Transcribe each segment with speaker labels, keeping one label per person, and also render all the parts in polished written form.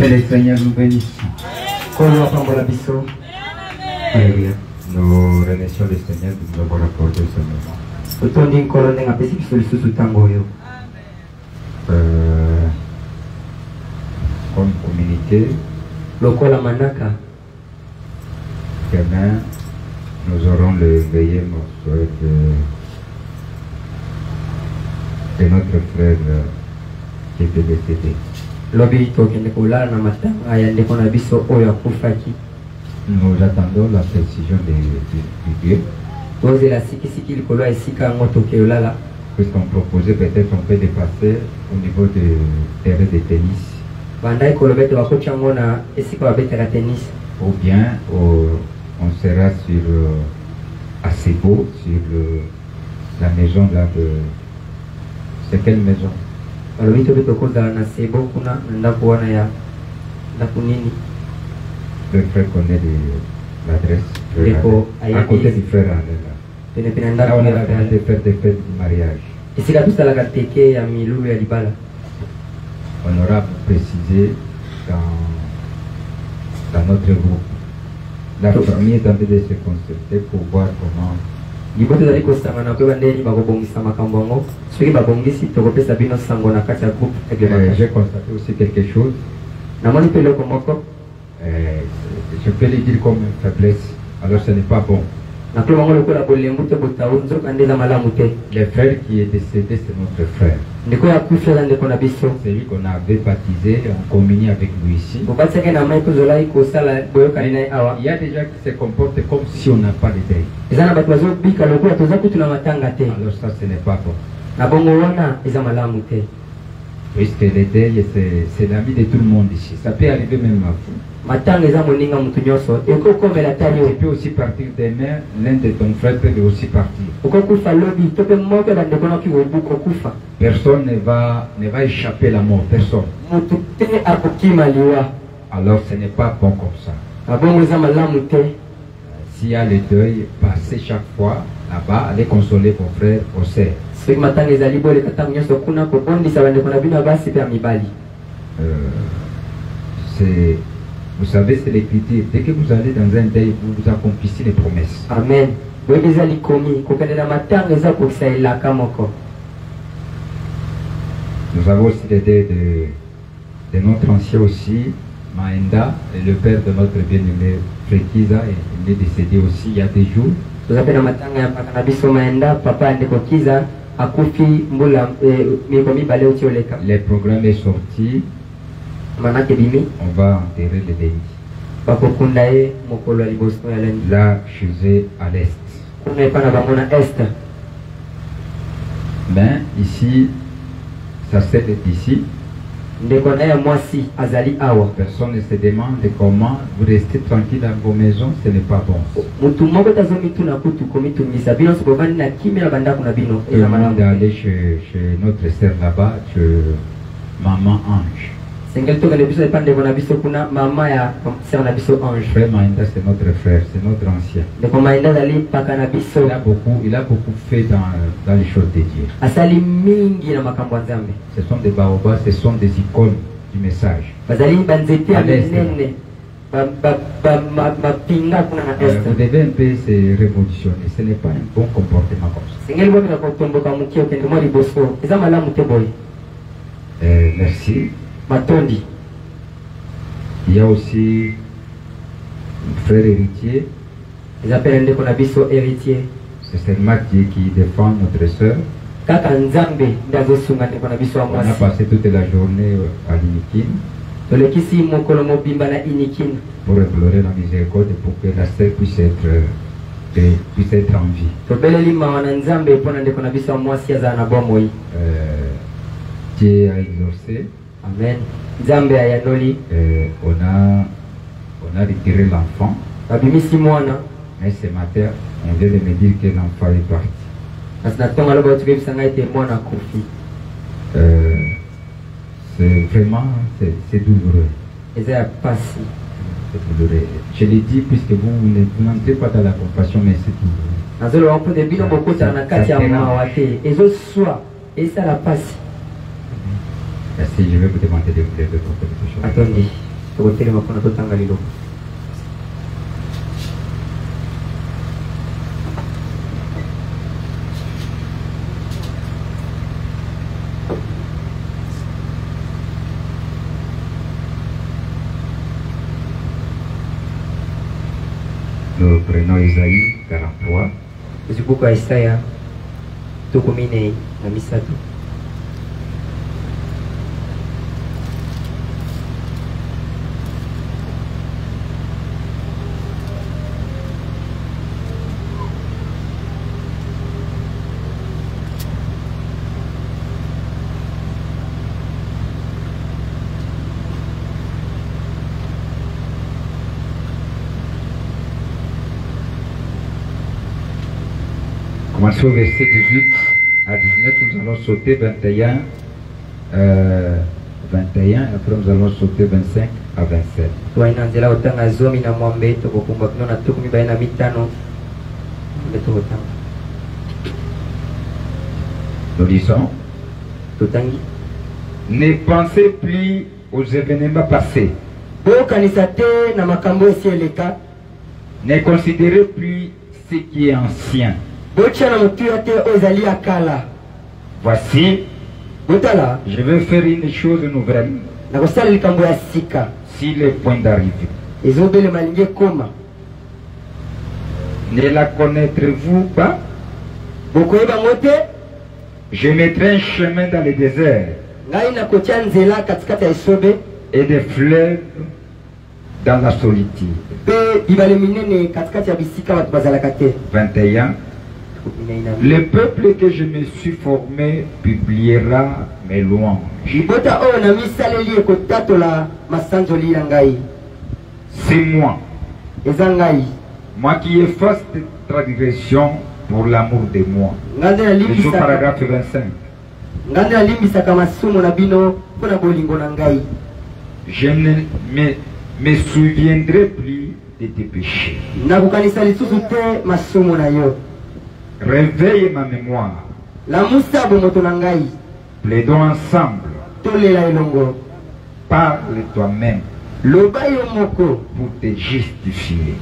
Speaker 1: Que le Seigneur nous bénisse. Alléluia. Nous remercions le Seigneur de nous avoir accordé ce moment. Comme communauté, demain, nous aurons le veillé morceau de notre frère qui était décédé. Nous attendons la précision de Dieu. Puisqu'on proposait peut-être on peut dépasser au niveau de terrain de tennis. Ou bien on sera sur Asebo, sur la maison là de... C'est quelle maison? Le frère connaît l'adresse. À côté du frère Andela. Là on a l'habitude de faire des fêtes du mariage. On aura précisé dans notre groupe. La famille est en train de se concerter pour voir comment. Je constaté aussi quelque chose. Je peux le dire comme une faiblesse, alors ce n'est pas bon. Le frère qui est décédé, c'est notre frère. Celui qu'on avait baptisé, en communion avec lui ici. Il y a des gens qui se comportent comme si on n'a pas de deuil. Alors ça, ce n'est pas bon. Puisque le deuil, c'est l'ami de tout le monde ici. Ça peut arriver même à vous. Tu peux aussi partir demain, l'un de ton frère peut aussi partir. Personne ne va échapper à la mort, personne. Alors ce n'est pas bon comme ça. S'il y a le deuil, passez chaque fois là-bas, allez consoler vos frères, vos sœurs. C'est Vous savez, c'est l'écriture. Dès que vous allez dans un deuil, vous accomplissez les promesses.
Speaker 2: Amen.
Speaker 1: Nous avons aussi les deuils de notre ancien aussi, Maenda, et le père de notre bien-aimé Frekiza, il est décédé aussi il y a des jours. Les programmes est sorti. On va enterrer le lundi. Là, je vais à l'est. Mais ici, ça c'est ici. Personne ne se demande comment vous restez tranquille dans vos maisons, ce n'est pas bon. Tout le monde est allé chez notre sœur là-bas, chez Maman Ange. Frère Maïnda, c'est notre frère, c'est notre ancien. Il a beaucoup fait dans les choses de Dieu. Ce sont des baobas, ce sont des icônes du message. Vous devez un peu se révolutionner, ce n'est pas un bon comportement comme ça. Merci. Il y a aussi un frère héritier.
Speaker 2: Ils appellent un héritier.
Speaker 1: C'est seulement Dieu qui défend notre soeur. On a passé toute la journée à l'Inikin pour implorer la miséricorde pour que la sœur puisse être en vie. Dieu a exaucé.
Speaker 2: Amen.
Speaker 1: On a retiré l'enfant. Mais ce matin, on vient de me dire que l'enfant est parti. C'est vraiment, c'est douloureux. C'est douloureux. Je l'ai dit puisque vous n'entrez pas dans la compassion, mais c'est douloureux. Merci, je vais vous demander de vous lever pour quelque chose.
Speaker 2: Attendez.
Speaker 1: Nous prenons Isaïe 43.
Speaker 2: Usibuka Isaya 14 na misatu.
Speaker 1: Commençons au verset 18 à 19, nous allons sauter 21, 21, après nous allons sauter 25 à 27. Nous lisons. Ne pensez plus aux événements passés. Ne considérez plus ce qui est ancien. Voici, je vais faire une chose nouvelle. S'il est point d'arrivée. Ne la connaîtrez-vous pas? Je mettrai un chemin dans le désert et des fleuves dans la solitude. 21. Le peuple que je me suis formé publiera mes louanges. C'est moi. Moi qui efface tes transgressions pour l'amour de moi. Le paragraphe 25. Je ne me souviendrai plus de tes péchés. Réveille ma mémoire. Plaidons ensemble. Parle toi-même. pour te justifier.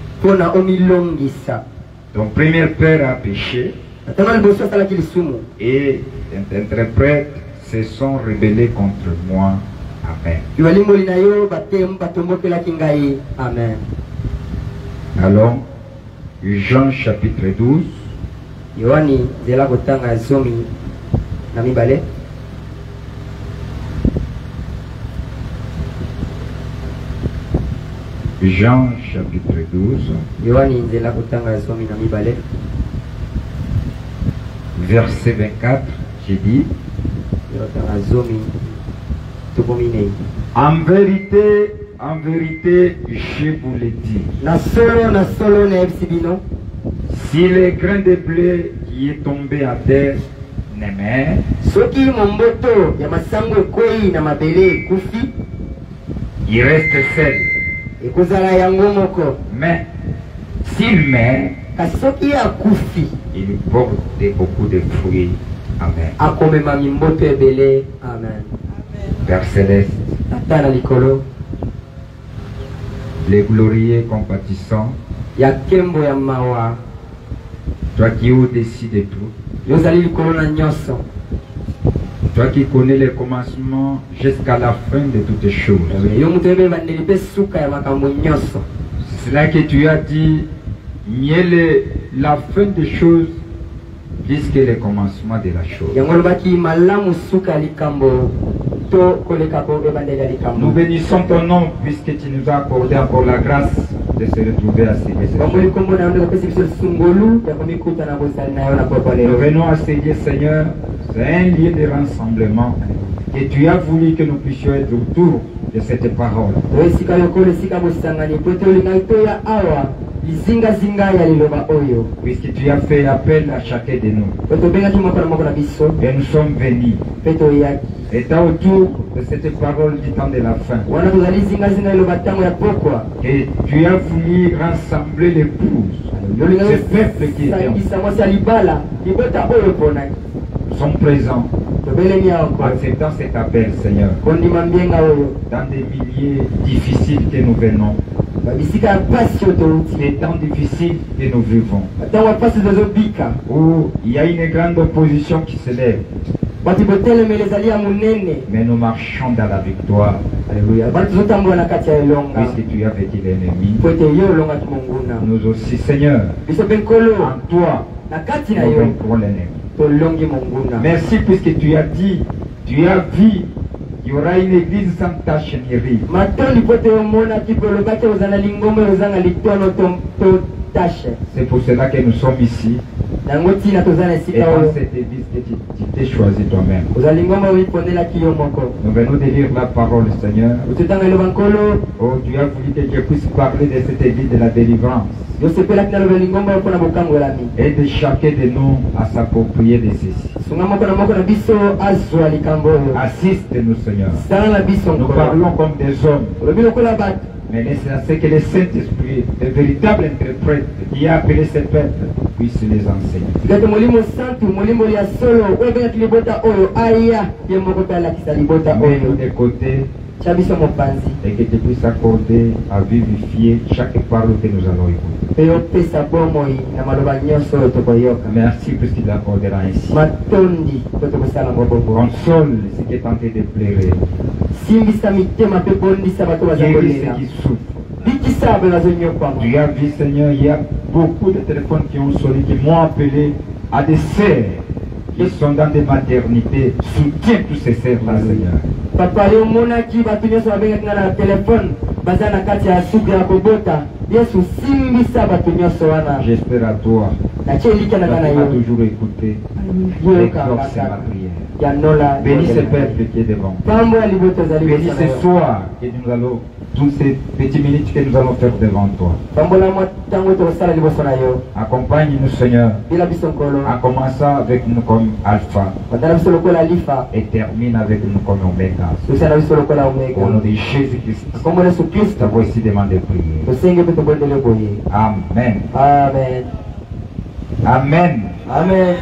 Speaker 1: Ton premier père a péché et tes interprètes se sont rebellés contre moi. Amen. Alors, Jean chapitre 12. Jean chapitre 12. Verset 24, j'ai dit. En vérité, je vous le dis. Si le grain de blé qui est tombé à terre n'aimait, il reste seul. Mais s'il met, il porte beaucoup de fruits. Amen. Père Céleste, les glorieux compatissants, toi qui es au-dessus de tout, toi qui connais le commencement jusqu'à la fin de toutes choses. C'est là que tu as dit, mieux la fin des choses plus que le commencement de la chose. Nous bénissons ton nom puisque tu nous as accordé encore la grâce de se retrouver à Seigneur. Nous venons à Seigneur, Seigneur, c'est un lieu de rassemblement et tu as voulu que nous puissions être autour de cette parole. Puisque tu as fait appel à chacun de nous. Et nous sommes venus. Étant autour de cette parole du temps de la fin. Et tu as voulu rassembler l'épouse. Ce peuple qui est nous sommes présents. Acceptant cet appel, Seigneur. Dans des milieux difficiles que nous venons. Les temps difficiles que nous vivons. Où il y a une grande opposition qui se lève. Mais nous marchons dans la victoire. Puisque tu as vécu l'ennemi. Nous aussi, Seigneur. En toi, nous vaincrons l'ennemi. Merci puisque tu as dit, tu as vu, il y aura une église sans tache ni ride. C'est pour cela que nous sommes ici. Et dans cette église que tu t'es choisi toi-même. Nous venons de lire la parole, Seigneur. Oh, tu as voulu que je puisse parler de cette église de la délivrance. Et de chacun de nous à s'approprier de ceci. Assiste-nous, Seigneur. Nous parlons comme des hommes. Mais c'est que le Saint-Esprit, le véritable interprète qui a appelé ce peuple, puisse les enseigner. Mets-nous de côté et que tu puisses accorder à vivifier chaque parole que nous allons écouter. Merci puisqu'il l'accordera ainsi. Console ce qui est tenté de pleurer. Guéris ceux qui souffrent. Tu as vu, Seigneur, il y a beaucoup de téléphones qui ont sonné, qui m'ont appelé à des sœurs qui sont dans des maternités. Soutiens tous ces sœurs-là, Seigneur. J'espère à toi. Tu m'as toujours écouté. Exauce ma prière. Bénis ce peuple qui est devant. Bénis ce soir que nous allons, toutes ces petites minutes que nous allons faire devant toi. Accompagne-nous, Seigneur, en commençant avec nous comme Alpha et termine avec nous comme Omega. Au nom de Jésus-Christ, voici demande de prier. Amen.
Speaker 2: Amen.
Speaker 1: Amen.
Speaker 2: Amen.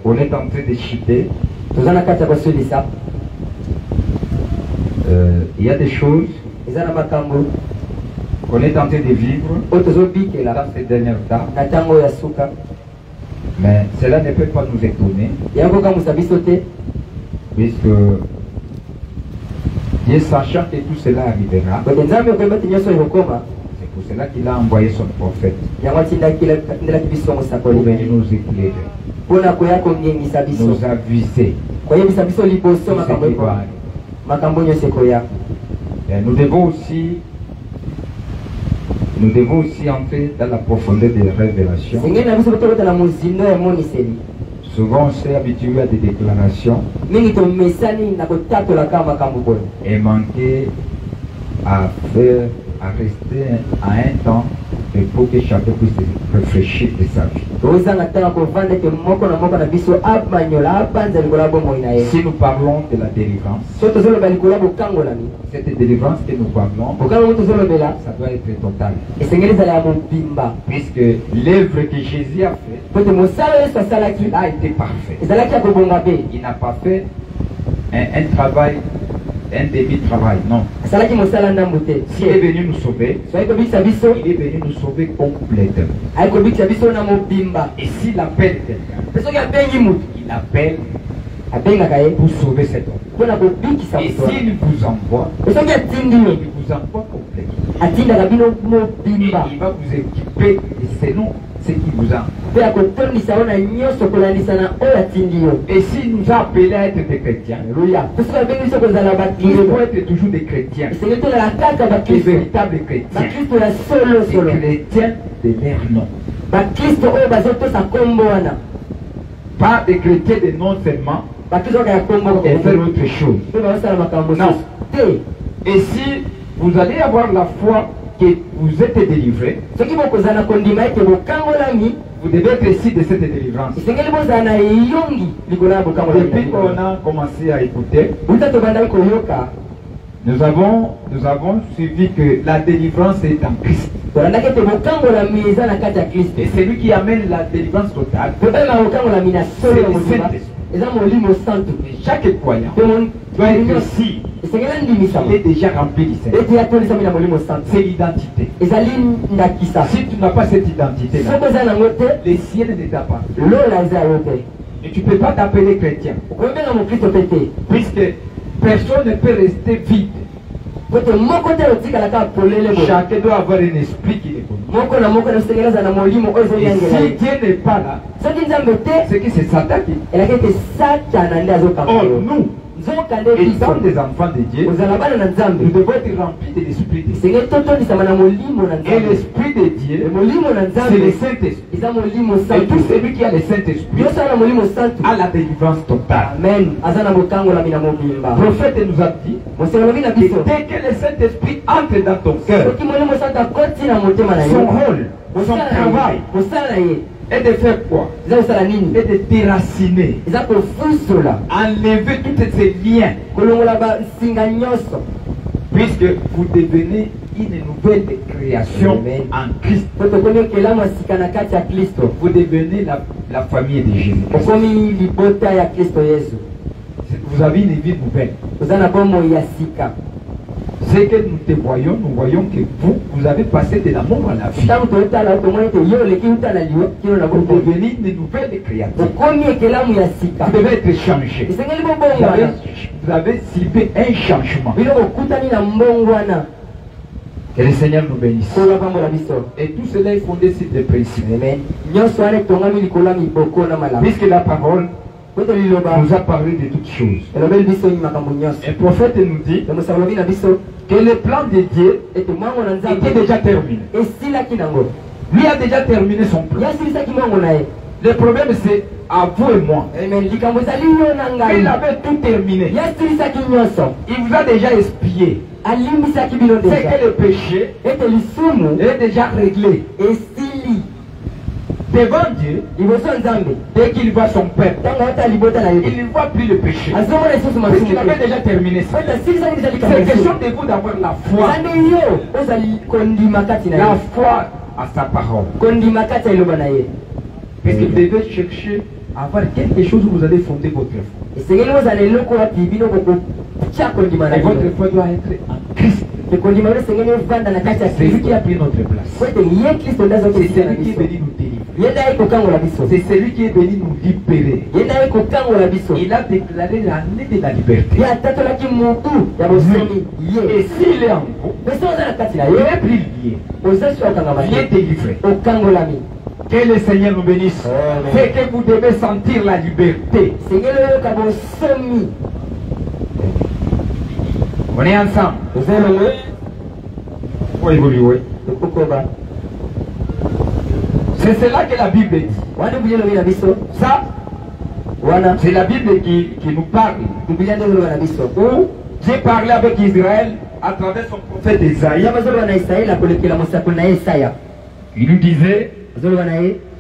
Speaker 1: On est en train de chuter. il y a des choses qu'on est en train de vivre dans ces dernières temps. Mais cela ne peut pas nous étonner. Puisque Dieu sachant que tout cela arrivera, c'est pour cela qu'il a envoyé son prophète pour venir nous éclairer, nous aviser tout ce qui va arriver. Et nous devons aussi entrer dans la profondeur des révélations. Souvent on s'est habitué à des déclarations et manquer à rester à un temps pour que chacun puisse réfléchir de sa vie. Si nous parlons de la délivrance, cette délivrance que nous parlons, ça doit être total. Puisque l'œuvre que Jésus a faite a été parfaite. Il n'a pas fait un travail, un demi-travail, non. S'il est venu nous sauver, il est venu nous sauver complètement. Et s'il appelle quelqu'un, il appelle pour sauver cet homme. Et s'il vous envoie, il vous envoie complètement. Et il va vous équiper selon ce qu'il vous a. Et s'il nous a appelés à être des chrétiens, il faut être toujours des chrétiens, des véritables chrétiens, des chrétiens de leur nom. Pas des chrétiens de nom seulement et faire autre chose. Non. Et si vous allez avoir la foi que vous êtes délivré, vous devez être ici de cette délivrance. Depuis qu'on a commencé à écouter, nous avons suivi que la délivrance est en Christ. Et c'est lui qui amène la délivrance totale. C'est le Saint-Esprit. Et chaque croyant doit être ici. Il est déjà rempli du Saint-Esprit. C'est l'identité. Si tu n'as pas cette identité-là, les ciels ne t'appartiennent. Et tu ne peux pas t'appeler chrétien. Puisque personne ne peut rester vide. Chacun doit avoir un esprit qui est connu. Et si Dieu n'est pas là, c'est que c'est Satan qui. Or, nous, étant des enfants de Dieu, nous devons être remplis de l'esprit de Dieu. Et l'esprit de Dieu, c'est le Saint-Esprit. Et tout celui qui a le Saint-Esprit a la délivrance totale. Amen. Le prophète nous a dit que dès que le Saint-Esprit entre dans ton cœur, son rôle, son travail est de faire quoi? Et de déraciner, enlever tous ces liens, puisque vous devenez une nouvelle création en Christ. Vous devenez la famille de Jésus. Vous avez une vie nouvelle. C'est que nous te voyons, nous voyons que vous avez passé de la mort à la vie. Vous devenez une nouvelle créature. Vous devez être changé. Vous avez ciblé un changement. Que le Seigneur nous bénisse. Et tout cela est fondé sur des principes. Puisque la parole nous a parlé de toutes choses. Le prophète nous dit que le plan de Dieu était déjà terminé. Lui a déjà terminé son plan. Le problème c'est à vous et moi. Il avait tout terminé. Il vous a déjà espié. C'est que le péché est déjà réglé. Devant Dieu, dès qu'il voit son peuple, il ne voit plus le péché. Parce qu'il avait déjà terminé ça. C'est question de vous d'avoir la foi. La foi à sa parole. Puisque vous devez chercher avoir quelque chose où vous allez fonder votre foi.
Speaker 2: Et
Speaker 1: votre foi doit être en Christ. C'est lui qui a pris notre place. C'est celui qui est venu nous délivrer. C'est celui qui est venu nous libérer. Il a déclaré l'année de la liberté. Et s'il est en vous, il est pris lié. Il est délivré. Que le Seigneur nous bénisse. C'est que vous devez sentir la liberté. On est ensemble. Oui, oui, oui. C'est cela que la Bible dit. Ça, c'est la Bible qui nous parle. Où j'ai parlé avec Israël à travers son prophète Isaïe. Il nous disait: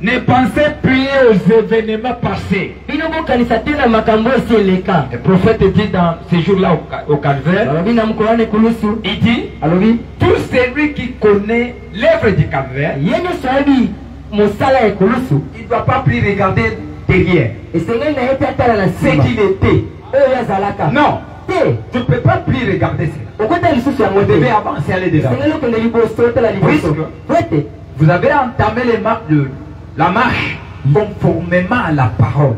Speaker 1: ne pensez plus aux événements passés. Le prophète dit dans ces jours-là au calvaire, il dit: tout celui qui connaît l'œuvre du calvaire, il ne doit pas plus regarder derrière ce qu'il était. Non, tu ne peux pas plus regarder cela. Vous devez avancer, aller devant. Vous avez entamé la marche conformément à la parole.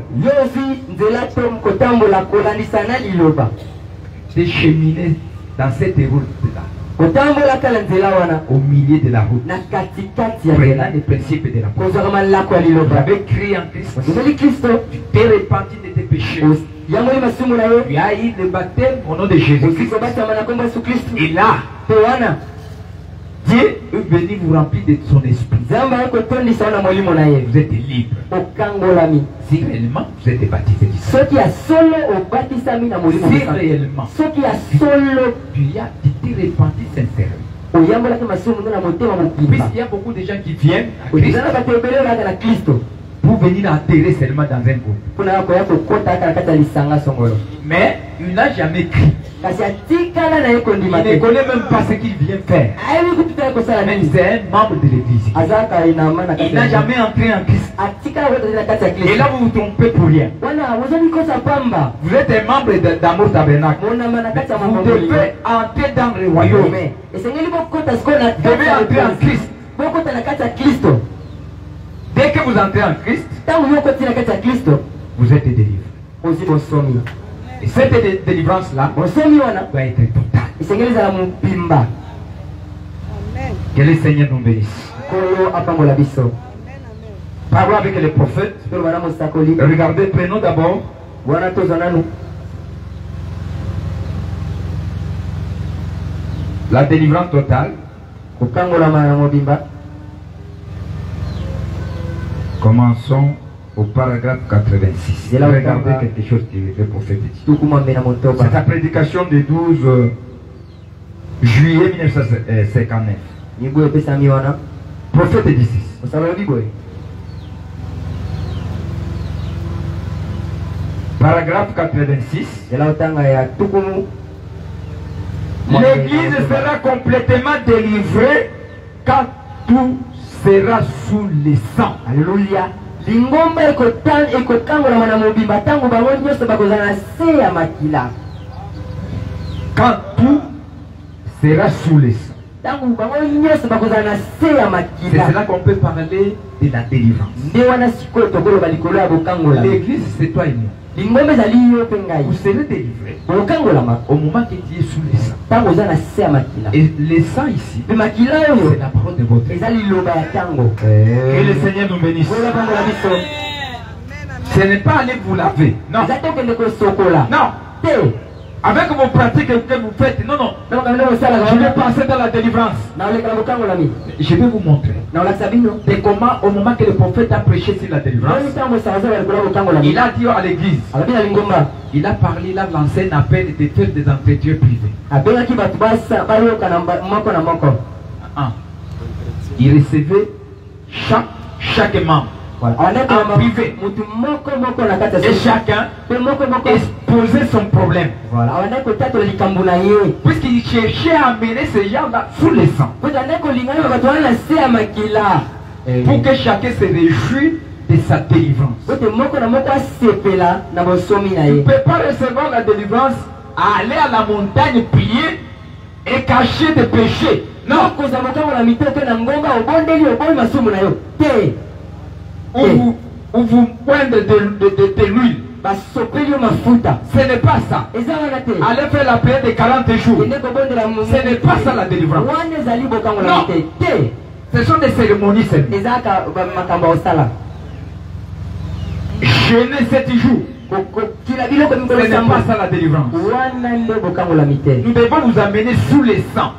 Speaker 1: De cheminer dans cette route-là, au milieu de la route, prenant les principes de la parole. Vous avez crié en Christ, tu t'es repenti de tes péchés, tu as eu le baptême au nom de Jésus-Christ. Et là, Dieu est venu vous remplir de son esprit. Vous êtes libre. Si réellement vous êtes baptisé du Saint-Esprit. Si réellement tu as été repenti sincèrement. Puisqu'il y a beaucoup de gens qui viennent à Christ pour venir enterrer seulement dans un groupe. Mais il n'a jamais crié. Il ne connaît même pas ce qu'il vient faire. Mais c'est un membre de l'église. Il n'a jamais entré en Christ. Et là vous vous trompez pour rien. Vous êtes un membre d'Amour Tabernacle. Vous devez entrer dans le royaume. Vous devez entrer en Christ. Dès que vous entrez en Christ, vous êtes délivré. Et cette délivrance-là doit être totale. Que le Seigneur nous bénisse. Parlons avec les prophètes. Regardez, prenons d'abord la délivrance totale. Commençons au paragraphe 86. Regardez quelque chose que le prophète dit. C'est la prédication du 12 juillet 1959. Prophète dit ceci. Paragraphe 86. L'église sera complètement délivrée quand tout sera sous le sang. Alléluia. Quand tout sera sous le sang. C'est cela qu'on peut parler de la délivrance. L'église, c'est toi et moi. Vous serez délivré au moment que tu es sous le sang. Et le sang ici, c'est la parole de votre Dieu. Que le Seigneur nous bénisse. Ce n'est pas aller vous laver. Non. Non. Avec vos pratiques que vous faites, non, non. Je vais passer dans la délivrance. Je vais vous montrer. Et comment, au moment que le prophète a prêché sur la délivrance, il a dit à l'église, il a parlé, il a lancé un appel de faire des entretiens privés. Il recevait chaque membre. En privé. Et chacun exposait son problème. Puisqu'il cherchait à amener ces gens-là sous le sang. Pour que chacun se réjouisse de sa délivrance. Tu ne peux pas recevoir la délivrance à aller à la montagne prier et cacher des péchés. Non. Ou vous poindre de l'huile. Ce n'est pas ça. Allez faire la prière de 40 jours. Ce n'est pas ça la délivrance. Non. Ce sont des cérémonies seulement. Jeûner 7 jours. Ce n'est pas ça la délivrance. Nous devons vous amener sous les sangs.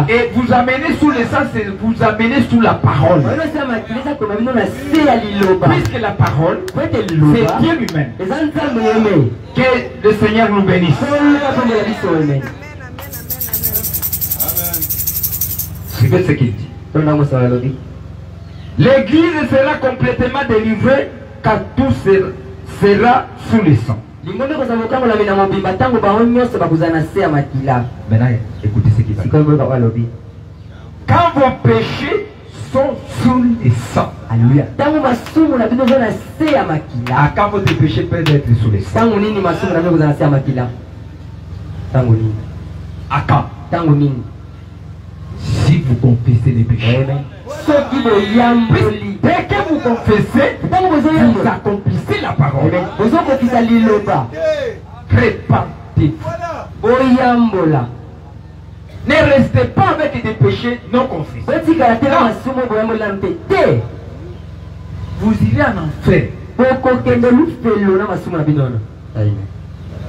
Speaker 1: Et vous amener sous les sangs, c'est vous amener sous la parole. Puisque la parole, c'est Dieu lui-même. Que le Seigneur nous bénisse. Suivez ce qu'il dit. L'église sera complètement délivrée quand tout sera sous les sangs. Maintenant, écoutez ce qu'il va dire. Quand vos péchés sont sous les sangs. Alléluia. Quand votre péché peut être sous les sangs. À quand? Si vous confessez les péchés. Dès que vous confessez, vous accomplissez la parole. Répentez-vous. Ne restez pas avec des péchés non confessés. Vous irez en enfer.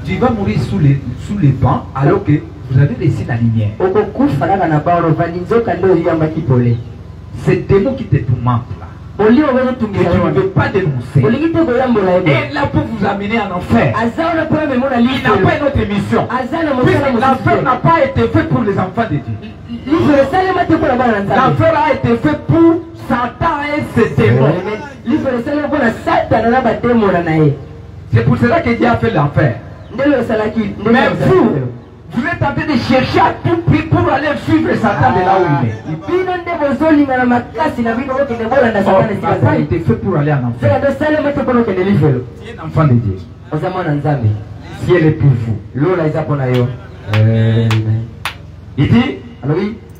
Speaker 1: Tu vas mourir sous les bancs alors que vous avez laissé la lumière. C'est démon qui te tourmente là. Et tu ne veux pas dénoncer. Et là pour vous amener en enfer. Il n'a pas une autre mission. L'enfer n'a pas été fait pour les enfants de Dieu. L'enfer a été fait pour Satan et ses démons. C'est pour cela que Dieu a fait l'enfer. Mais vous êtes en train de chercher à tout prix pour aller suivre Satan de là où il est. Il n'a pas été fait pour aller en enfer. Tu es un enfant de Dieu. Si elle est pour vous. Il dit,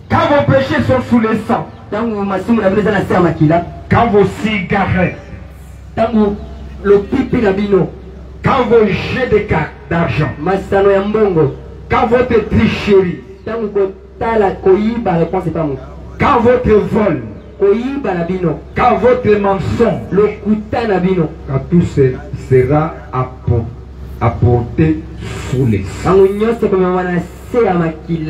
Speaker 1: quand vos péchés sont sous les sangs, quand vos cigarettes, quand vos jets d'argent, quand votre tricherie, quand votre vol, quand votre mensonge, quand tout sera apporté sous les sangs, alors il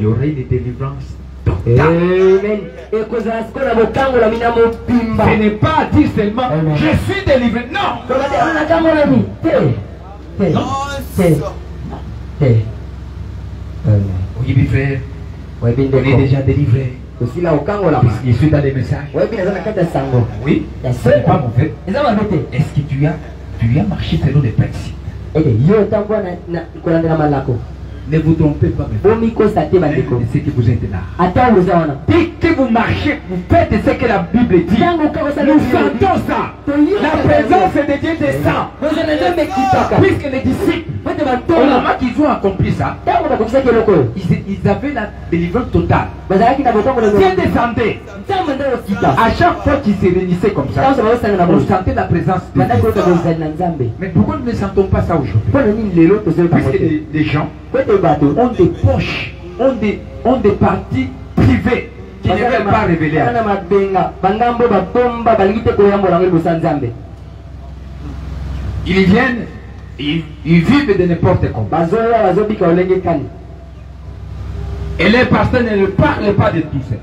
Speaker 1: y aurait une délivrance totale. Ce n'est pas dire seulement je suis délivré. Non. Oui, mes frères, on est déjà délivré. Je suis dans les messages. Oui, ce n'est pas mauvais. Est-ce que tu as marché selon les principes? Ne vous trompez pas, mes frères. C'est que vous êtes là. Dès que vous marchez, vous faites ce que la Bible dit. Nous sentons ça. La présence de Dieu descend. Puisque les disciples, au moment qu'ils ont accompli ça, ils avaient la délivrance totale. Dieu descendait. À chaque fois qu'ils se réunissaient comme ça, on sentait la présence de Dieu. Mais pourquoi nous ne sentons pas ça aujourd'hui? Puisque des gens ont des poches, ont des parties privées qui ne veulent pas révéler. Ils viennent, ils vivent de n'importe comment. Et les pasteurs ne parlent pas de tout ça.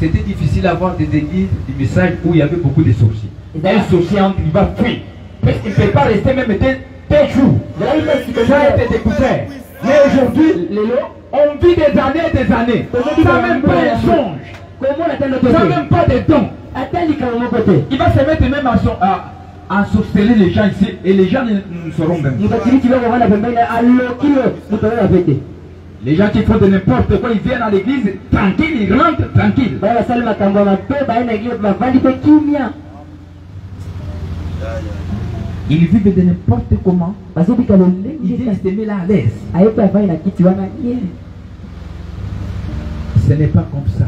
Speaker 1: C'était difficile d'avoir des églises, des messages où il y avait beaucoup de sorciers. Un sorcier entre, il va fuir. Parce qu'il ne peut pas rester même des jours. Ça a été découvert. Mais aujourd'hui, on vit des années. Ça même pas un songe. Ça même pas des dons. Il va se mettre même à sorceller les gens ici. Et les gens ne sauront même pas. Les gens qui font de n'importe quoi, ils viennent à l'église tranquille, ils rentrent tranquille. Ils vivent de n'importe comment. Ils viennent se mettre là à l'aise. Ce n'est pas comme ça.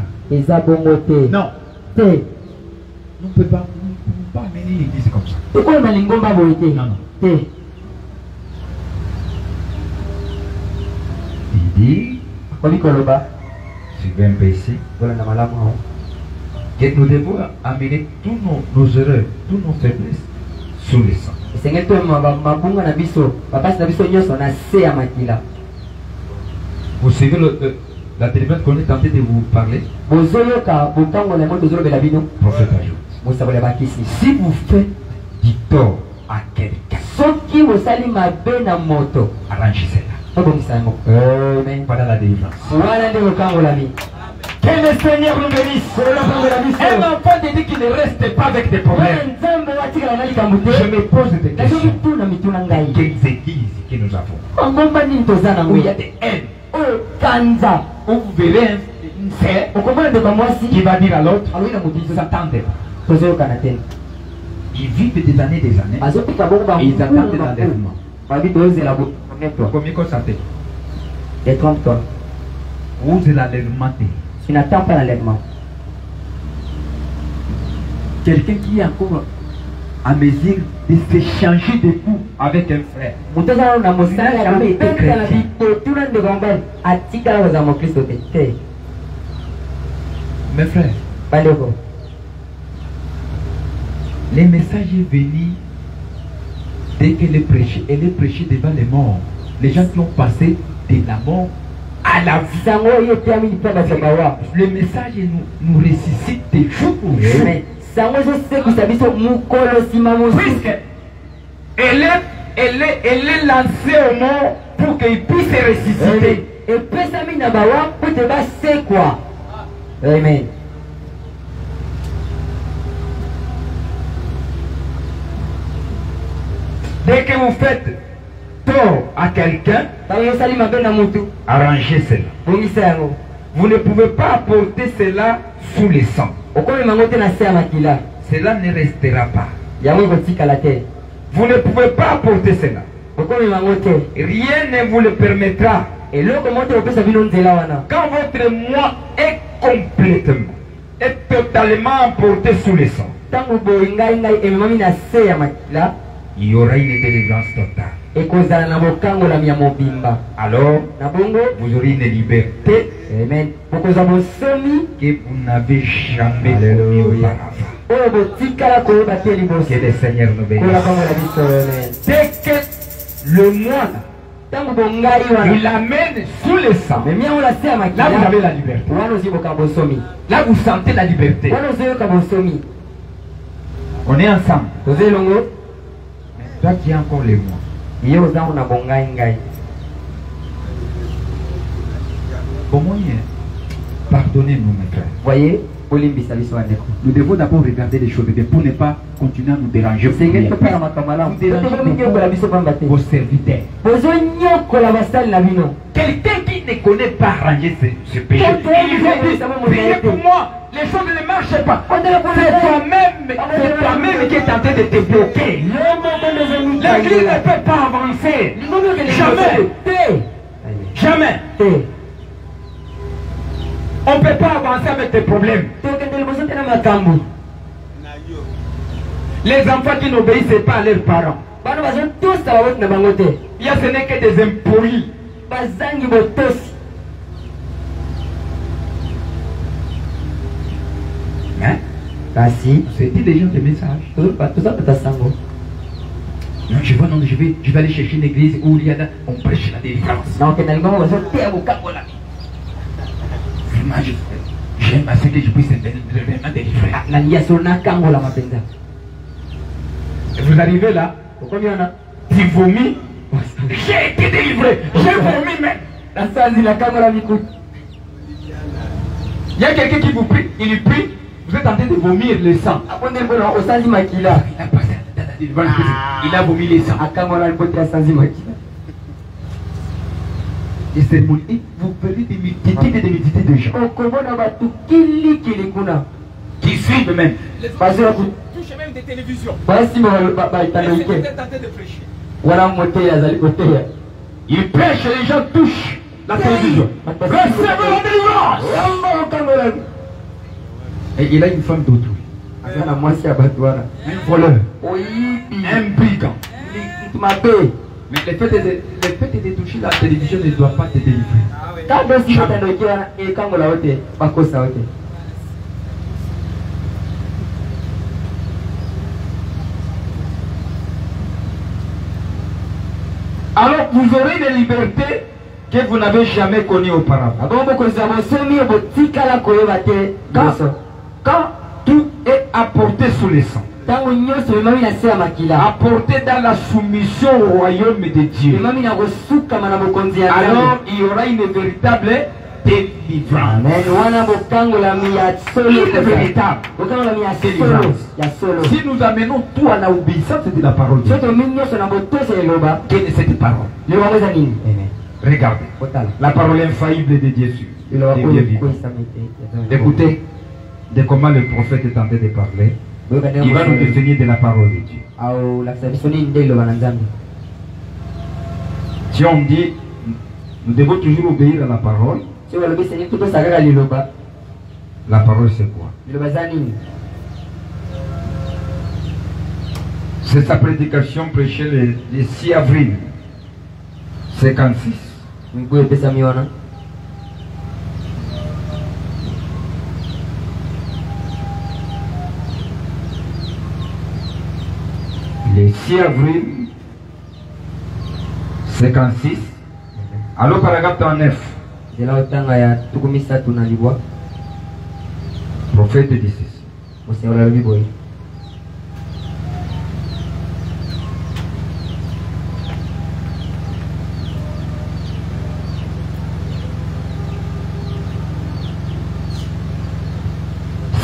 Speaker 1: Non. On ne peut pas amener l'église comme ça. Non, non. Il dit, suivez un peu ici, que nous devons amener tous nos erreurs, toutes nos faiblesses sous le sang. Vous suivez la délivrance qu'on est tenté de vous parler? Prophète ajoute, si vous faites du tort à quelqu'un, arrangez-la. Voilà la délivrance. Que le Seigneur nous bénisse. Un enfant te dit qu'il ne reste pas avec des problèmes. Je me pose des questions. Quelles églises que nous avons où il y a des haines, où vous verrez une sœur qui va dire à l'autre, vous attendez pas. Ils vivent des années et ils attendent l'enlèvement. Combien qu'on s'appelle?
Speaker 2: Et 30 tonnes.
Speaker 1: Où est l'enlèvement?
Speaker 2: Tu n'attends pas l'enlèvement.
Speaker 1: Quelqu'un qui est encore à mesure de s'échanger des coups avec un frère. Mes frères, les messages est venu dès qu'elle est prêchée. Elle est prêchée devant les morts. Les gens qui ont passé de la mort à la vie. Le message nous ressuscite de jour au jour. Puisque elle est lancée au monde pour qu'il puisse ressusciter.
Speaker 2: Amen.
Speaker 1: Dès que vous faites tort à quelqu'un, arrangez cela. Vous ne pouvez pas apporter cela sous le sang. Cela ne restera pas. Vous ne pouvez pas apporter cela. Rien ne vous le permettra. Quand votre moi est complètement et totalement emporté sous le sang, il y aura une délivrance totale. Alors, vous aurez une liberté que vous n'avez jamais connue auparavant. Que le Seigneur nous bénisse. Dès que le moine il l'amène sous le sang, là vous avez la liberté. Là vous sentez la liberté. On est ensemble. Toi qui as encore les mois. Au moyen, pardonnez-nous mes frères.
Speaker 2: Voyez,
Speaker 1: nous devons d'abord regarder les choses pour ne pas continuer à nous déranger. Vos serviteurs. Quelqu'un qui ne connaît pas arranger ce péché, il vient prier pour moi. Les choses ne marchent pas. C'est toi-même qui est tenté de te bloquer. L'église ne peut pas avancer. Jamais. Jamais. On ne peut pas avancer avec des problèmes. Les enfants qui n'obéissent pas à leurs parents. Il y a ce n'est que des impolis. Hein? C'est dit déjà des messages. Non, je vais aller chercher une église où il y a on prêche la délivrance. Vraiment, j'aime assez que je puisse vraiment délivrer. Vous arrivez là, tu vomis. J'ai été délivré. J'ai vomi même. Il y a quelqu'un qui vous prie, il lui prie, vous êtes en train de vomir le sang. Il a vomi le sang. des cérémonies. Et vous verrez des multitudes et des multitudes de gens qui suivent même.
Speaker 3: Touche même des télévisions.
Speaker 1: Ils prêchent et les gens touchent la télévision. Recevez la délivrance. Et il a une femme d'autrui. Un voleur. Un brigand. Mais le fait de toucher la télévision ne doit pas te délivrer. Alors vous aurez une liberté que vous n'avez jamais connue auparavant. Quand tout est apporté sous les sangs, apporté dans la soumission au royaume de Dieu, alors il y aura une véritable délivrance. Une véritable délivrance. Si nous amenons tout à l'obéissance de la parole de Dieu, quelle est cette parole? Regardez, la parole infaillible de Dieu. Écoutez de comment le prophète est en train de parler. Il va nous définir de la parole de Dieu. Si on dit, nous devons toujours obéir à la parole. La parole c'est quoi? C'est sa prédication prêchée le 6 avril 56. Le 6 avril 56. Alors paragraphe 39. Prophète dit ceci.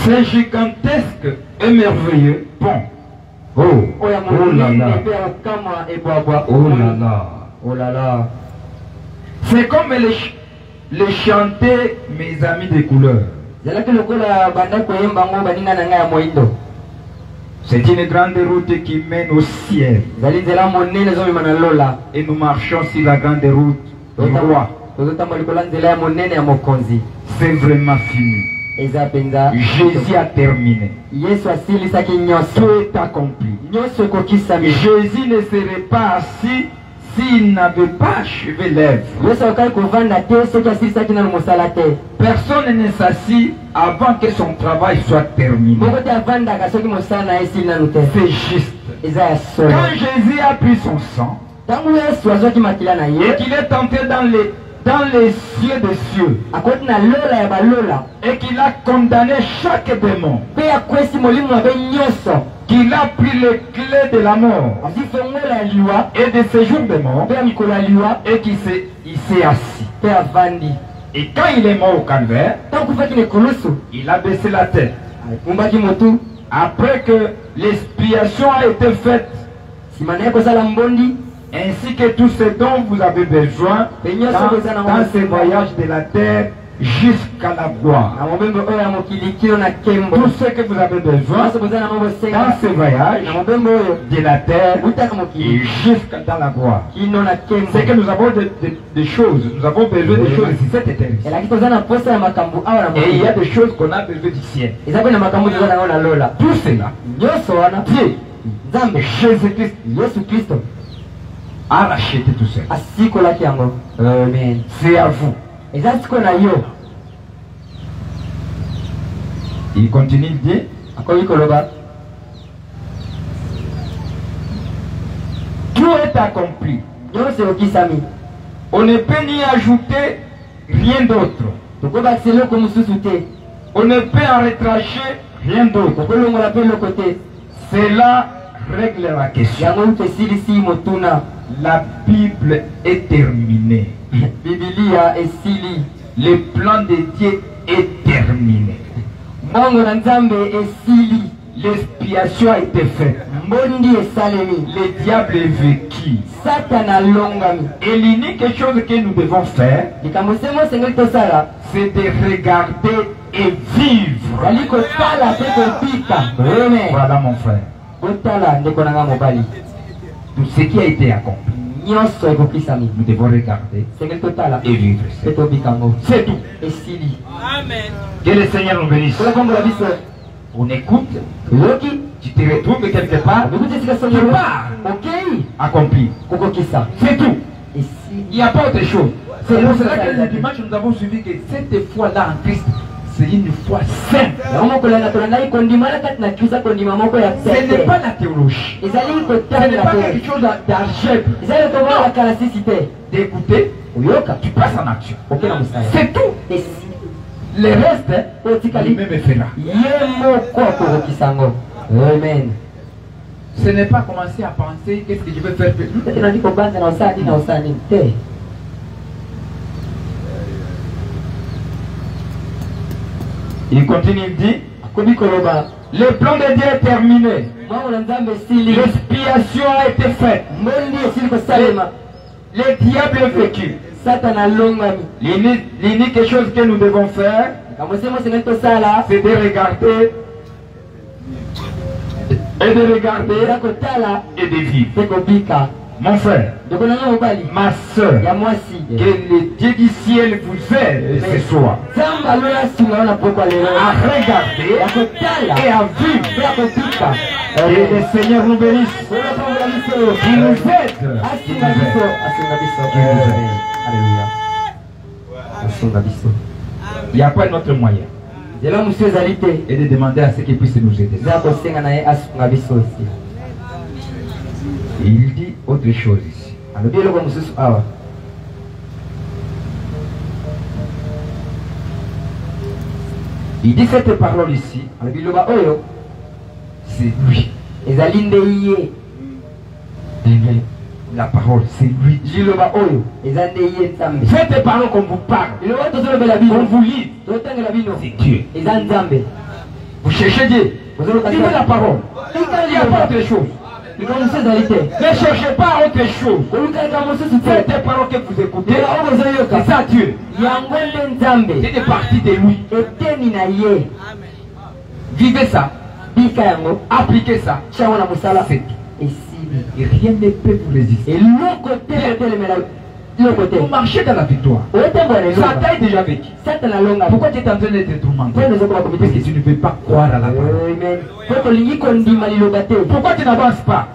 Speaker 1: C'est gigantesque et merveilleux pont. Oh là là. Oh là là. C'est comme les chanter, mes amis de couleur. C'est une grande route qui mène au ciel. Et nous marchons sur la grande route du roi. C'est vraiment fini. Jésus a terminé. Tout est accompli. Jésus ne serait pas assis s'il n'avait pas achevé l'œuvre. Personne ne s'assit avant que son travail soit terminé. C'est juste. Quand Jésus a pris son sang et qu'il est entré dans les cieux des cieux et qu'il a condamné chaque démon, qu'il a pris les clés de la mort et de séjour de mort et qu'il s'est assis. Et quand il est mort au calvaire, il a baissé la tête. Après que l'expiation a été faite, ainsi que tout ce dont vous avez besoin dans ce voyage de la terre jusqu'à la gloire. Tout ce que vous avez besoin dans ce voyage de la terre et jusqu'à dans la gloire. C'est que nous avons des choses, nous avons besoin des choses ici, cette éternité. Et il y a des choses qu'on a besoin du ciel. Tout cela, Dieu, Jésus-Christ, a racheté tout cela. C'est à vous. Il continue de dire, tout est accompli. On ne peut n'y ajouter rien d'autre. On ne peut en retrancher rien d'autre. Cela règle la question. La Bible est terminée. Le plan de Dieu est terminé. L'expiation a été faite. Le diable est vaincu. Et l'unique chose que nous devons faire, c'est de regarder et vivre. Voilà mon frère. Tout ce qui a été accompli, nous devons regarder et vivre. C'est tout.
Speaker 3: Amen.
Speaker 1: Que le Seigneur nous bénisse. On écoute, tu te retrouves quelque part, tu pars, accompli. C'est tout. Il n'y a pas autre chose. C'est pour cela que le dimanche nous avons suivi que cette foi-là en Christ, c'est une foi sainte. Ce n'est pas la théologie. Ce n'est pas quelque chose d'argent. D'écouter, tu passes en action. C'est tout. Le reste, lui-même fera.
Speaker 2: Amen.
Speaker 1: Ce n'est pas commencer à penser qu'est-ce que je vais faire. Il continue, il dit, le plan de Dieu est terminé. L'expiation a été faite. Le diable est vécu. L'unique chose que nous devons faire, c'est de regarder et de vivre. Mon frère, ma soeur, que le Dieu du ciel vous aide ce soir à regarder et à vivre. Et le Seigneur nous bénisse, qui nous aide. Il n'y a pas d'autre moyen. Et de demander à ce qu'il puisse nous aider. Et il dit autre chose ici. Il dit cette parole ici. C'est lui. La parole, c'est lui. Cette parole qu'on vous parle, qu'on vous lit, c'est Dieu. Vous cherchez Dieu. Lisez la parole. Il n'y a pas autre chose. Ne cherchez pas autre chose. Cette parole que vous écoutez, c'est ça Dieu. C'est des parties de lui. Vivez ça. Appliquez ça. C'est tout. Et rien ne peut vous résister. Vous marchez dans la victoire. Satan est déjà vécu. Pourquoi tu es en train d'être tourmenté? Parce que tu ne peux pas croire à la parole. Pourquoi tu n'avances pas?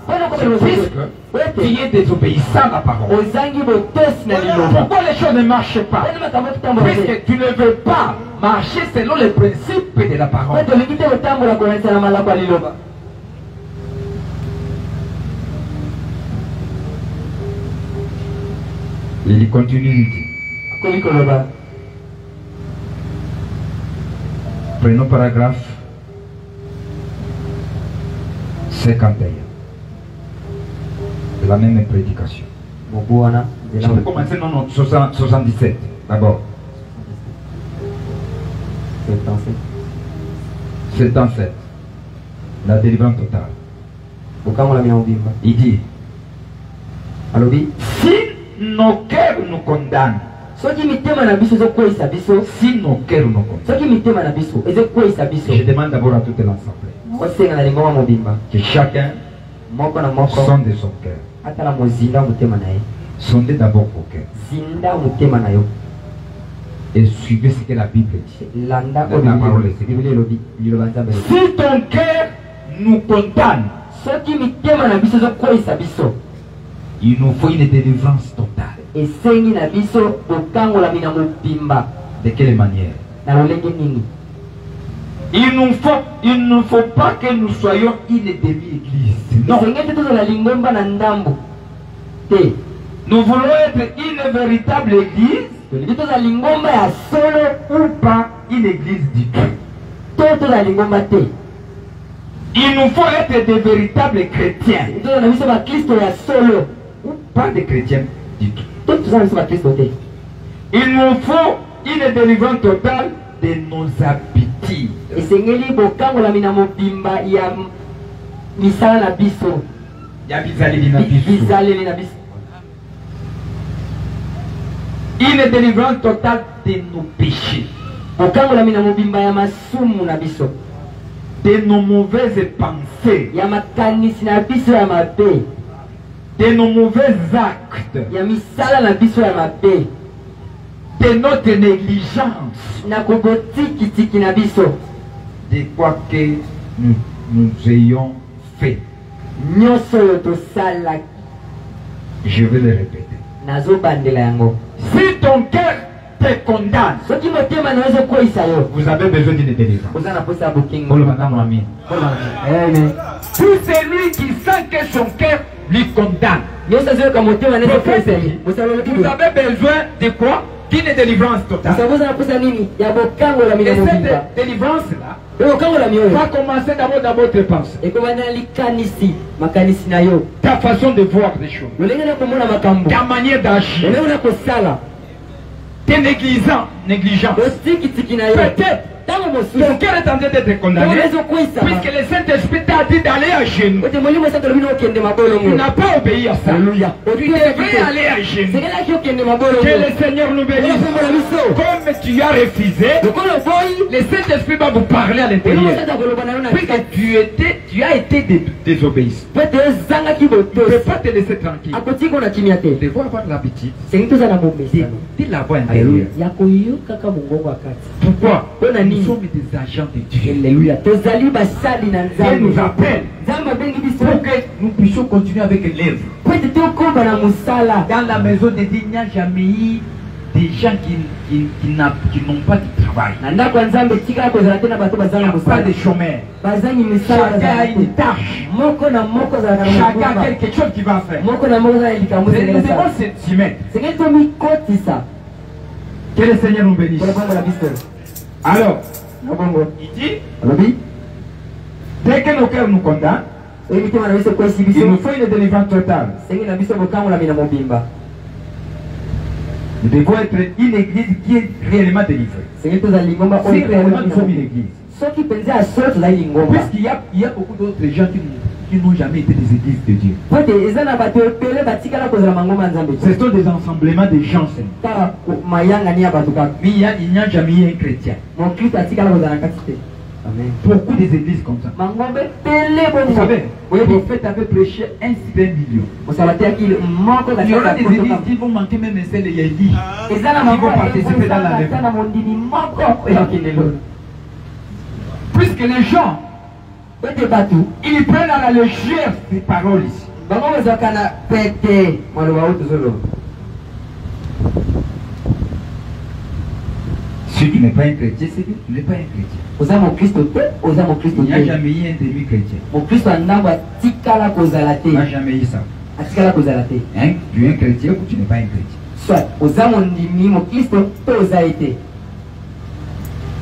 Speaker 1: Puisque tu es désobéissant à la parole. Pourquoi les choses ne marchent pas? Puisque tu ne veux pas marcher selon les principes de la parole. Il continue, il dit. Prenons paragraphe 51 de la même prédication. Je vais commencer dans 77 d'abord. 77. La délivrance totale. Il dit, si nos cœurs nous condamnent, si nos cœurs nous condamnent, je demande d'abord à toute l'assemblée que chacun sonde de son cœur. Sondez d'abord vos cœurs et suivez ce que la Bible dit. La parole est écrite. Si ton cœur nous condamne, il nous faut une délivrance totale. De quelle manière? Il ne faut pas que nous soyons une demi-église. Non. Nous voulons être une véritable église ou pas une église du tout. Il nous faut être des véritables chrétiens ou pas des chrétiens du tout. Il nous faut une délivrance totale de nos habitudes.
Speaker 2: esengeli bokangola mina mobimba ya misala na biso
Speaker 1: ya bizaleli na biso.
Speaker 2: bizaleli na biso.
Speaker 1: Une délivrance totale de nos péchés,
Speaker 2: bokangola mina mobimba ya masumu na biso,
Speaker 1: de nos mauvaises pensées,
Speaker 2: ya makanisi na biso ya mabe,
Speaker 1: de nos mauvais actes,
Speaker 2: ya misala na biso ya mabe,
Speaker 1: de notre négligence,
Speaker 2: na kobotikitiki na biso,
Speaker 1: de quoi que nous ayons fait.
Speaker 2: nyonso oyo tosala.
Speaker 1: Je vais le répéter.
Speaker 2: Nazobandela yango.
Speaker 1: Si ton cœur te condamne,
Speaker 2: soki motema na ozo koisa yo,
Speaker 1: vous avez besoin d'une délivrance.
Speaker 2: ozana posa booking.
Speaker 1: Amen.
Speaker 2: Amen.
Speaker 1: Tout celui qui sent que son cœur lui condamne,
Speaker 2: nyonso ozo ka motema na ozo koisa yo,
Speaker 1: vous avez besoin de quoi? D'une délivrance totale.
Speaker 2: Ozana posa nini ya bokangola
Speaker 1: Et
Speaker 2: mina mobimba.
Speaker 1: cette délivrance-là
Speaker 2: Bokangola mioyo
Speaker 1: va commencer d'abord dans votre pensée.
Speaker 2: ekobana likanisi makanisi na yo,
Speaker 1: Ta façon de voir les choses,
Speaker 2: lolenge na komona makambo,
Speaker 1: ta manière d'agir,
Speaker 2: lolenge na kosala,
Speaker 1: tes négligence.
Speaker 2: botikitiki na yo.
Speaker 1: Peut-être
Speaker 2: Tango
Speaker 1: ton
Speaker 2: mosusu
Speaker 1: cœur est en train d'être condamné,
Speaker 2: ozo koisa
Speaker 1: puisque le Saint-Esprit t'a dit d'aller à genoux.
Speaker 2: ote molimo sa tolobino okende
Speaker 1: Tu
Speaker 2: mabolongo.
Speaker 1: n'as pas obéi à ça.
Speaker 2: Alléluia.
Speaker 1: Tu devrais aller à genoux.
Speaker 2: Sekelaki okende mabolongo.
Speaker 1: Que le Seigneur nous bénisse. Comme tu as refusé,
Speaker 2: lokolo boyi
Speaker 1: le Saint-Esprit va vous parler à l'intérieur. Puisque tu as été désobéissant.
Speaker 2: pete ezangaki
Speaker 1: Tu ne peux
Speaker 2: botosi
Speaker 1: pas te laisser tranquille.
Speaker 2: akotika na kimia te.
Speaker 1: Tu dois avoir l'habitude
Speaker 2: sengi toza na momesano
Speaker 1: de la voix intérieure.
Speaker 2: ya koyokaka mongongo ya kati.
Speaker 1: Pourquoi?
Speaker 2: Mpona
Speaker 1: Nous
Speaker 2: nini?
Speaker 1: sommes des agents de Dieu.
Speaker 2: Alléluia. tozali basali na
Speaker 1: Dieu nous
Speaker 2: nzambe.
Speaker 1: appelle
Speaker 2: nzambe abengi biso
Speaker 1: pour que nous puissions continuer avec l'œuvre.
Speaker 2: po ete tokomba na mosala.
Speaker 1: Dans la maison de Dieu, il n'y a jamais eu des gens qui n'ont pas de travail.
Speaker 2: na ndako ya nzambe etikala kozala te na bato
Speaker 1: Il n'y
Speaker 2: bazala
Speaker 1: a pas
Speaker 2: mosala,
Speaker 1: de chômeurs.
Speaker 2: bazangi misala
Speaker 1: Chacun a
Speaker 2: bazala
Speaker 1: une
Speaker 2: te.
Speaker 1: tâche.
Speaker 2: moko na moko azalaka na
Speaker 1: Chacun a
Speaker 2: mokumba,
Speaker 1: quelque chose qu'il va faire.
Speaker 2: moko na moko azala na likambo
Speaker 1: Nous
Speaker 2: ezali
Speaker 1: devons
Speaker 2: kosala.
Speaker 1: s'y mettre.
Speaker 2: sengi tomikotisa
Speaker 1: Que le Seigneur nous bénisse.
Speaker 2: kolobongo na biso
Speaker 1: Alors,
Speaker 2: na bongo
Speaker 1: il dit,
Speaker 2: alobi
Speaker 1: dès que nos cœurs nous condamnent,
Speaker 2: soki mitema na biso ekwesi
Speaker 1: il nous
Speaker 2: biso,
Speaker 1: faut une délivrance totale.
Speaker 2: sengi na biso bokangola mina mobimba.
Speaker 1: Nous devons être une église qui est réellement délivrée.
Speaker 2: sengi tozala lingomba
Speaker 1: Si
Speaker 2: oyo
Speaker 1: réellement
Speaker 2: ekangola
Speaker 1: nous sommes
Speaker 2: mina
Speaker 1: une église.
Speaker 2: soki mpenza ya solo tozali lingomba.
Speaker 1: Puisqu'il y a beaucoup d'autres gens qui n'ont jamais été des églises de Dieu.
Speaker 2: po ete eza na bato ebele batikala kozala mangomba ya nzambe
Speaker 1: Ce sont des ensemblements de gens seulement.
Speaker 2: kaka mayangani ya bato kaka.
Speaker 1: Mais il n'y a jamais eu un chrétien.
Speaker 2: mokristo atikala kozala na kati te. Amen.
Speaker 1: Beaucoup des églises comme ça.
Speaker 2: mangomba ebele
Speaker 1: Vous
Speaker 2: bongo.
Speaker 1: savez, le
Speaker 2: oyebi
Speaker 1: prophète avait prêché 1,1 million.
Speaker 2: mosala te yakili moko
Speaker 1: Il y aura des
Speaker 2: katika
Speaker 1: églises qui vont manquer même celle de Yéli.
Speaker 2: eza na
Speaker 1: Qui vont participer dans la
Speaker 2: ata na
Speaker 1: lèvre.
Speaker 2: mondimi moko oyo akende lolo.
Speaker 1: Puisque les gens,
Speaker 2: po ete bato
Speaker 1: ils prennent à la légère ces paroles ici.
Speaker 2: bango bazalaka na pete maloba oyo tozoloba.
Speaker 1: Si tu n'es pas un chrétien, c'est que tu n'es pas un chrétien.
Speaker 2: oza mokristo te oza mokristo
Speaker 1: Il n'y a
Speaker 2: te.
Speaker 1: jamais eu un demi-chrétien.
Speaker 2: mokristo ya ndambo atikala kozala te,
Speaker 1: Il n'y a jamais eu ça.
Speaker 2: atikala kozala te.
Speaker 1: Hein? Tu es un chrétien ou tu n'es pas un chrétien.
Speaker 2: soit oza mondimi mokristo to oza ete.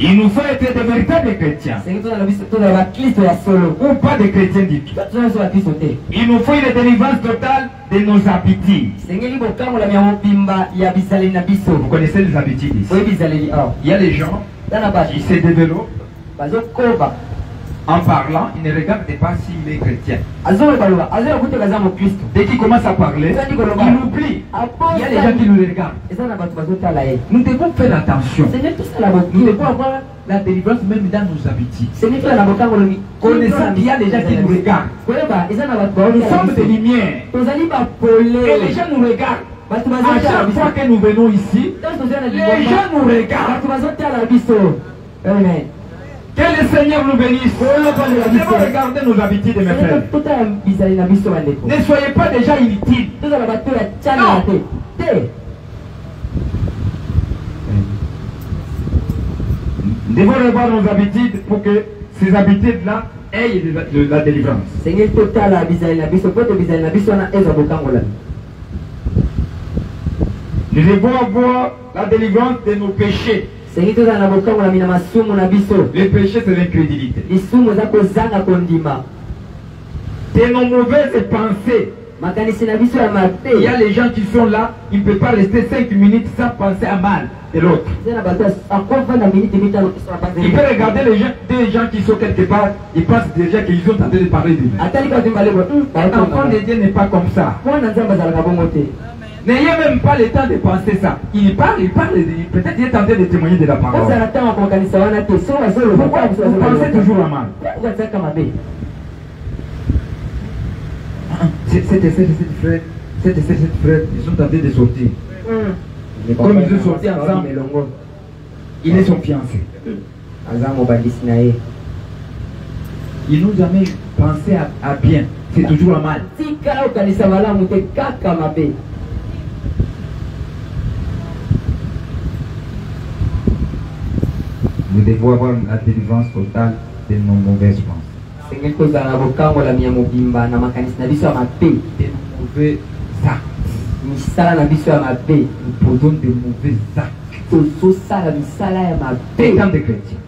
Speaker 1: Il nous faut être de véritables chrétiens.
Speaker 2: sengi tozala biso tozala bakristo ya solo,
Speaker 1: Ou pas de chrétiens du tout.
Speaker 2: tozala biso bakristo te.
Speaker 1: Il nous faut une délivrance totale de nos habitudes.
Speaker 2: sengeli bokangola ya mobimba ya bizaleli na biso.
Speaker 1: Vous connaissez les habitudes ici.
Speaker 2: oyo bizaleli awa
Speaker 1: Il y a les gens
Speaker 2: eza na bato
Speaker 1: qui se développent
Speaker 2: bazokoba
Speaker 1: en parlant. Ils ne regardent pas s'il est chrétien.
Speaker 2: azoloba azoya kuteka aza mokristo.
Speaker 1: Dès qu'il commence à parler,
Speaker 2: Tandis que le
Speaker 1: il oublie. Il y a des gens qui nous regardent.
Speaker 2: eza na bato bazotala ye.
Speaker 1: Nous devons faire attention.
Speaker 2: sengi tosala
Speaker 1: Nous
Speaker 2: bokili
Speaker 1: devons avoir la délivrance même dans nos habitudes.
Speaker 2: sengi tola na bokangolo
Speaker 1: Connaissant qu'il y a des gens qui nous regardent.
Speaker 2: koyeba eza na bato
Speaker 1: Nous sommes des
Speaker 2: baoyo
Speaker 1: lumières.
Speaker 2: tozali
Speaker 1: Et les
Speaker 2: bapole
Speaker 1: gens nous regardent.
Speaker 2: bato
Speaker 1: À
Speaker 2: bazotala
Speaker 1: chaque
Speaker 2: biso.
Speaker 1: fois que nous venons ici,
Speaker 2: Tango tozali na
Speaker 1: les
Speaker 2: lingomba,
Speaker 1: gens nous regardent.
Speaker 2: bato bazotala biso. Amen.
Speaker 1: Que le Seigneur nous bénisse. Nous devons regarder nos habitudes, mes frères.
Speaker 2: totala bizali na biso bandeko.
Speaker 1: Ne soyez pas déjà inutiles.
Speaker 2: tozala bato ya tiana te te.
Speaker 1: Nous devons revoir nos habitudes pour que ces habitudes-là aient de la délivrance.
Speaker 2: sengi totala bizali na biso po ete bizali na biso wana ezwa bokangola.
Speaker 1: Nous devons avoir la délivrance de nos péchés.
Speaker 2: sengi tozala na bokangola mina masumu na biso.
Speaker 1: Le péché, c'est l'incrédulité.
Speaker 2: lisumu eza kozanga kondima.
Speaker 1: De nos mauvaises pensées. Il y a les gens qui sont là, ils ne peuvent pas rester 5 minutes sans penser à mal de l'autre. Il peut regarder des gens qui sont quelque part, ils pensent déjà qu'ils sont en train de parler de lui. L'enfant de Dieu n'est pas comme ça. N'ayez même pas le temps de penser ça. Il parle, peut-être il est en train de témoigner de la parole. Pourquoi vous pensez toujours à mal? Cette frère, ils sont en train de sortir. Comme ils sont sortis ensemble, il est son fiancé. Il nous a mis pensé à bien. C'est toujours à mal. Nous devons avoir la délivrance totale de nos mauvaises pensées. De nos mauvais actes. Nous posons de mauvais actes. Étant des chrétiens.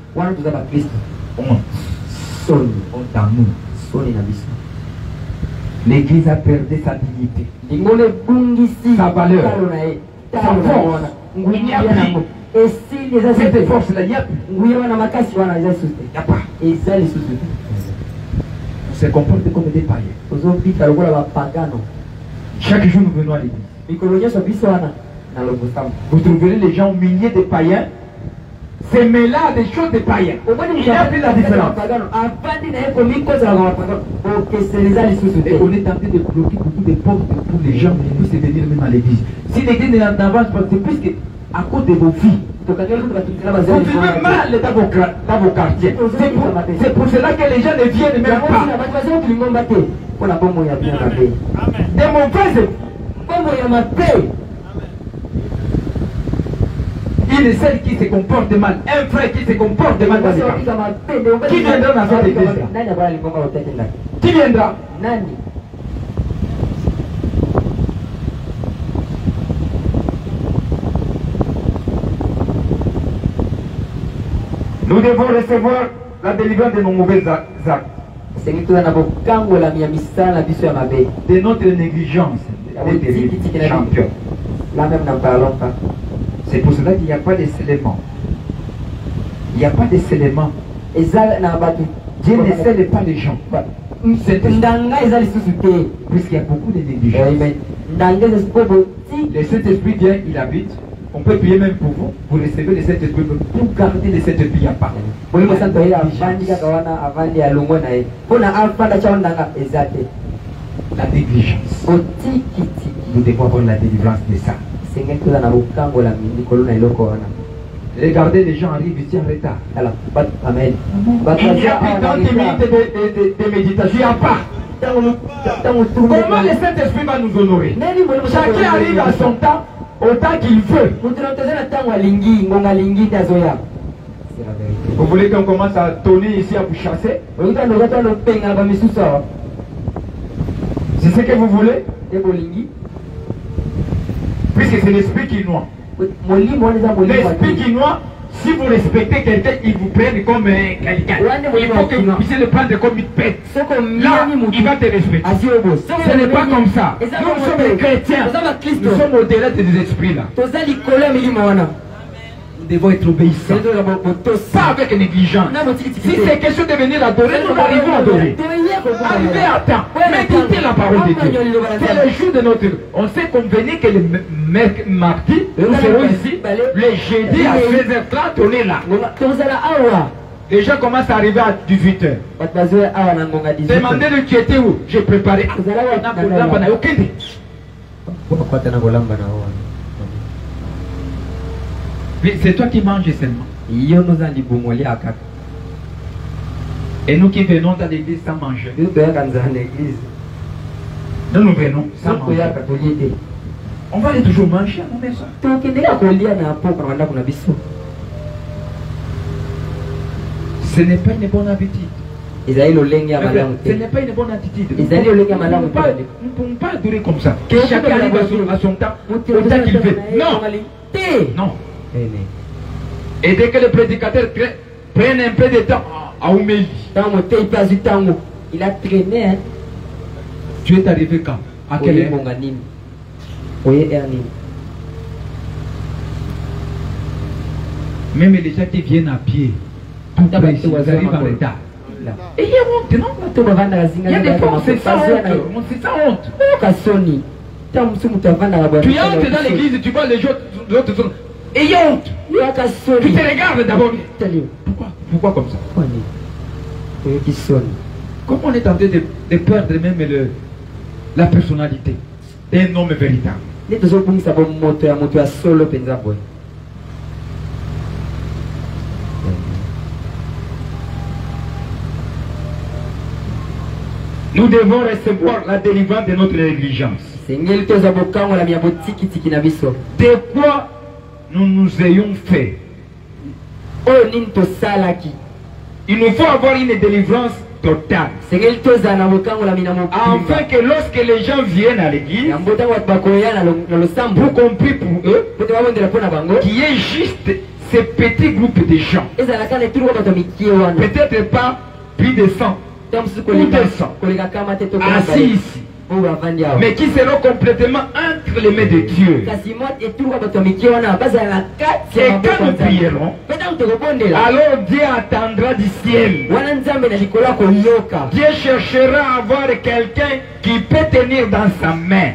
Speaker 1: Honte à nous. L'église a perdu sa dignité, sa valeur, sa force. Il n'y a plus. Cette force-là, il n'y a plus. Il n'y a pas. On se comporte comme des païens. Chaque jour, nous venons à l'église. Vous trouverez les gens humiliés des païens. C'est mêlé à des choses des païens. Il n'y a plus la différence. Et on est en train de bloquer beaucoup de portes pour les gens qui puissent venir même à l'église. Si l'église n'avance pas, c'est plus qu'à cause de vos filles. Vous vivez mal dans vos quartiers. C'est pour cela que les gens ne viennent même pas. Des mauvaises. Il est celle qui se comporte mal, un frère qui se comporte mal dans les quartiers. Qui viendra dans cette église-là? Qui viendra? Nous devons recevoir la délivrance de nos mauvais actes. De notre négligence, des champions. Là même n'en parlons pas. C'est pour cela qu'il n'y a pas de scellement. Il n'y a pas de scellement. Dieu ne scelle pas les gens. Puisqu'il y a beaucoup de négligence. Le Saint-Esprit vient, il habite. On peut prier même pour vous. Vous recevez le Saint-Esprit. Pour garder le Saint-Esprit, il n'y a pas. La négligence. Nous devons avoir la délivrance de ça. Regardez, les gens arrivent ici en retard. Il n'y a plus dans 10 minutes de méditation. Il n'y a pas. Comment le Saint-Esprit va nous honorer? Chacun arrive à son temps, autant qu'il veut. Vous voulez qu'on commence à tonner ici, à vous chasser? C'est ce que vous voulez? Puisque c'est l'esprit qui noie. L'esprit qui noie, si vous respectez quelqu'un, il vous prenne comme quelqu'un. Il faut que vous puissiez le prendre comme une bête. Là, il va te respecter. Ce n'est pas comme ça. Nous sommes des chrétiens. Nous sommes au-delà de ces esprits-là. Nous devons être obéissants. Pas avec négligence. Si c'est question de venir adorer, nous arrivons à adorer. Arrivez à temps. Méditez la parole de Dieu. C'est le jour de notre... On s'est convenu que le mardi, nous serons ici. Le jeudi à 16h30, on est là. Les gens commencent à arriver à 18h. Demandez de qui était où. J'ai préparé. C'est toi qui manges seulement. Et nous qui venons dans l'église sans manger. Nous venons sans manger. On va aller toujours manger à nos maisons. Ce n'est pas une bonne habitude. Ce n'est pas une bonne attitude. Nous ne pouvons pas adorer comme ça. Que chacun arrive à son temps, au temps qu'il veut. Non. Non. Et dès que le prédicateur prenne un peu de temps à Ouméli,
Speaker 2: il a traîné.
Speaker 1: Tu es arrivé quand? À quelle heure? Même les gens qui viennent à pied, tout près ici, ils arrivent en retard. Et il y a honte, non? Il y a des fois, c'est ça honte. C'est ça honte. Tu entres dans l'église et tu vois les autres sont... Et il y a honte. Tu te regardes d'abord. Pourquoi comme ça? Comment on est tenté de perdre même la personnalité d'un homme véritable? Nous devons recevoir la délivrance de notre négligence. De quoi nous nous ayons fait. Il nous faut avoir une délivrance totale. Afin que lorsque les gens viennent à l'église, pour qu'on prie pour eux, qu'il y ait juste ces petits groupes de gens. Peut-être pas plus de 100 ou 200 assis ici, mais qui seront complètement entre les mains de Dieu. Et quand nous prierons, alors Dieu attendra du ciel. Dieu cherchera à avoir quelqu'un qui peut tenir dans sa main.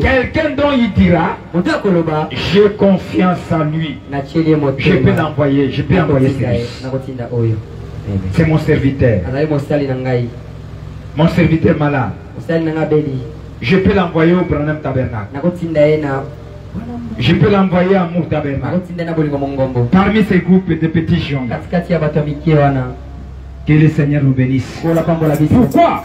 Speaker 1: Quelqu'un dont il dira, j'ai confiance en lui. Je peux l'envoyer, je peux envoyer celui. C'est mon serviteur. Mon serviteur malade. Je peux l'envoyer au Branham Tabernacle. Je peux l'envoyer à Mour Tabernacle. Parmi ces groupes de petits gens. Que le Seigneur nous bénisse. Pourquoi?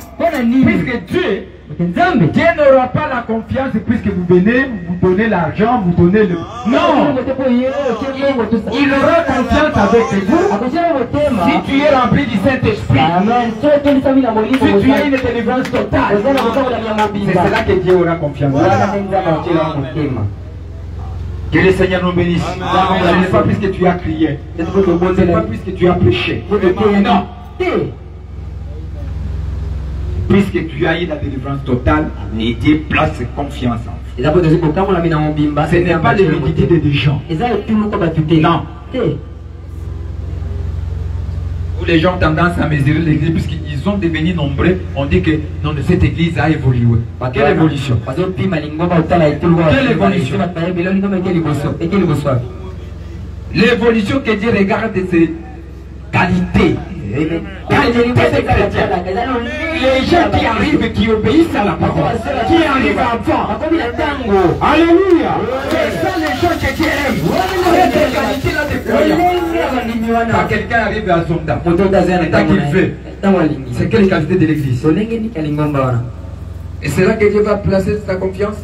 Speaker 1: Puisque Dieu n'aura pas la confiance puisque vous venez, vous donnez l'argent, vous donnez le... Non! Il aura confiance avec vous si tu es rempli du Saint-Esprit. Si tu as une délivrance totale. C'est cela que Dieu aura confiance. Que le Seigneur nous bénisse. Ce n'est pas puisque tu as crié. Ce n'est pas puisque tu as prêché. Non. Puisque tu as eu la délivrance totale, et Dieu place confiance en vous. Ce n'est pas l'hérédité des gens. Non. Où les gens ont tendance à mesurer l'église, puisqu'ils sont devenus nombreux, on dit que non, cette église a évolué. Quelle évolution? Quelle évolution? L'évolution que Dieu regarde, c'est qualité. Les gens qui arrivent, qui obéissent à la parole, qui arrivent avant. Alléluia. C'est ça les gens que Dieu aime. Cette qualité-là de croyants. Quand quelqu'un arrive à son temps, tant qu'il fait, c'est quelle qualité de l'église? Et c'est là que Dieu va placer sa confiance.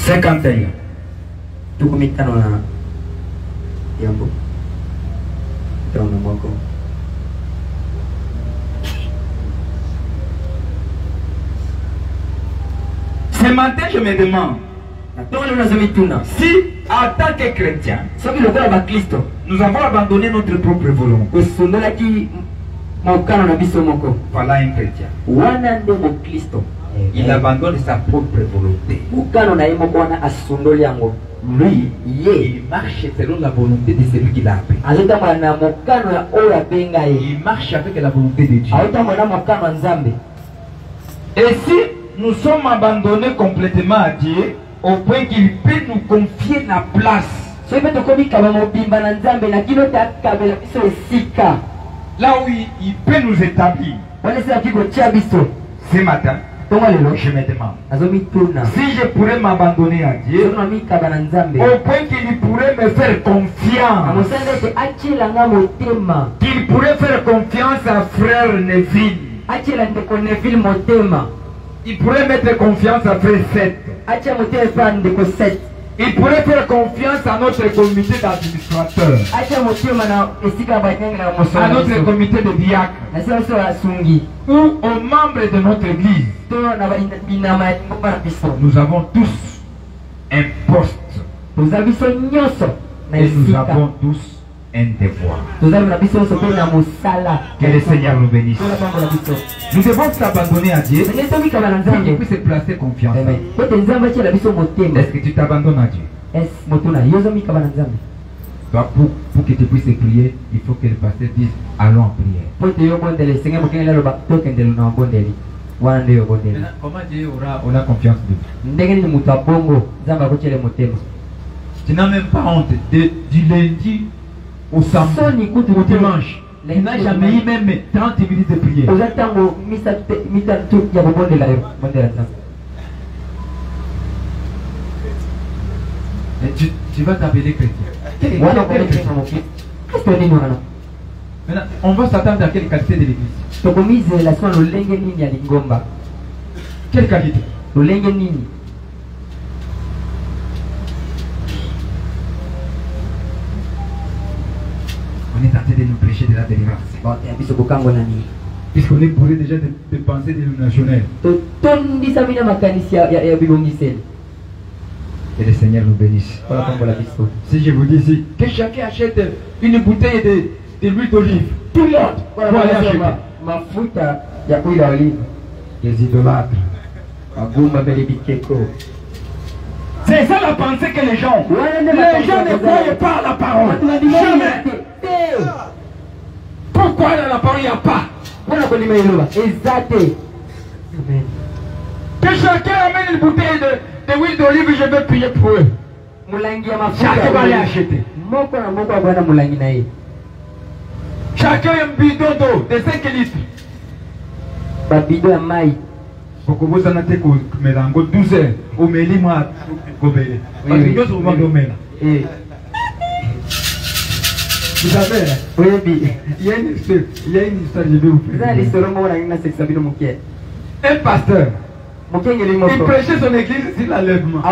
Speaker 1: 51. Ce matin, je me demande si, en tant que chrétien, nous avons abandonné notre propre volonté. Voilà un chrétien. Il abandonne sa propre volonté. Lui, il marche selon la volonté de celui qui l'a appelé. Il marche avec la volonté de Dieu. Et si nous sommes abandonnés complètement à Dieu, au point qu'il peut nous confier la place, là où il peut nous établir, ce matin, je me demande si je pourrais m'abandonner à Dieu au point qu'il pourrait me faire confiance, qu'il pourrait faire confiance à frère Neville, il pourrait mettre confiance à frère Seth, il pourrait faire confiance à notre comité d'administrateurs, à notre comité de diacres, ou aux membres de notre église. Nous avons tous un poste Et nous avons tous un devoir. Que le Seigneur nous bénisse. Nous devons s'abandonner à Dieu pour qu'il puisse se placer confiance. Est-ce que tu t'abandonnes à Dieu? Toi, pour que tu puisses prier, il faut que le pasteur dise allons en prière. Comment Dieu aura confiance de lui? Tu n'as même pas honte du lundi au samedi, au dimanche. Tu n'as jamais eu même 30 minutes de prière. Et tu vas t'appeler chrétien. Maintenant, on va s'attendre à quelle qualité de l'église? Quelle qualité? On est tenté de nous prêcher de la délivrance. Puisqu'on est bourré déjà de pensées dénominationnelles. Que le Seigneur nous bénisse. Si je vous dis ici, que chacun achète une bouteille de l'huile d'olive, tout le monde va aller acheter. Les idolâtres. C'est ça la pensée que les gens ne croient pas à la parole. Jamais. Pourquoi dans la parole il n'y a pas? Que chacun amène une bouteille d'huile d'olive, je vais payer pour eux. Chacun va aller acheter. Chacun un bidon d'eau de 5 litres. Pour que vous en ayez 12 heures, au méli, moi, au méli. Parce que nous sommes au méli. Vous savez, il y a une histoire, je vais vous faire. Un pasteur, il prêchait son église sur l'enlèvement.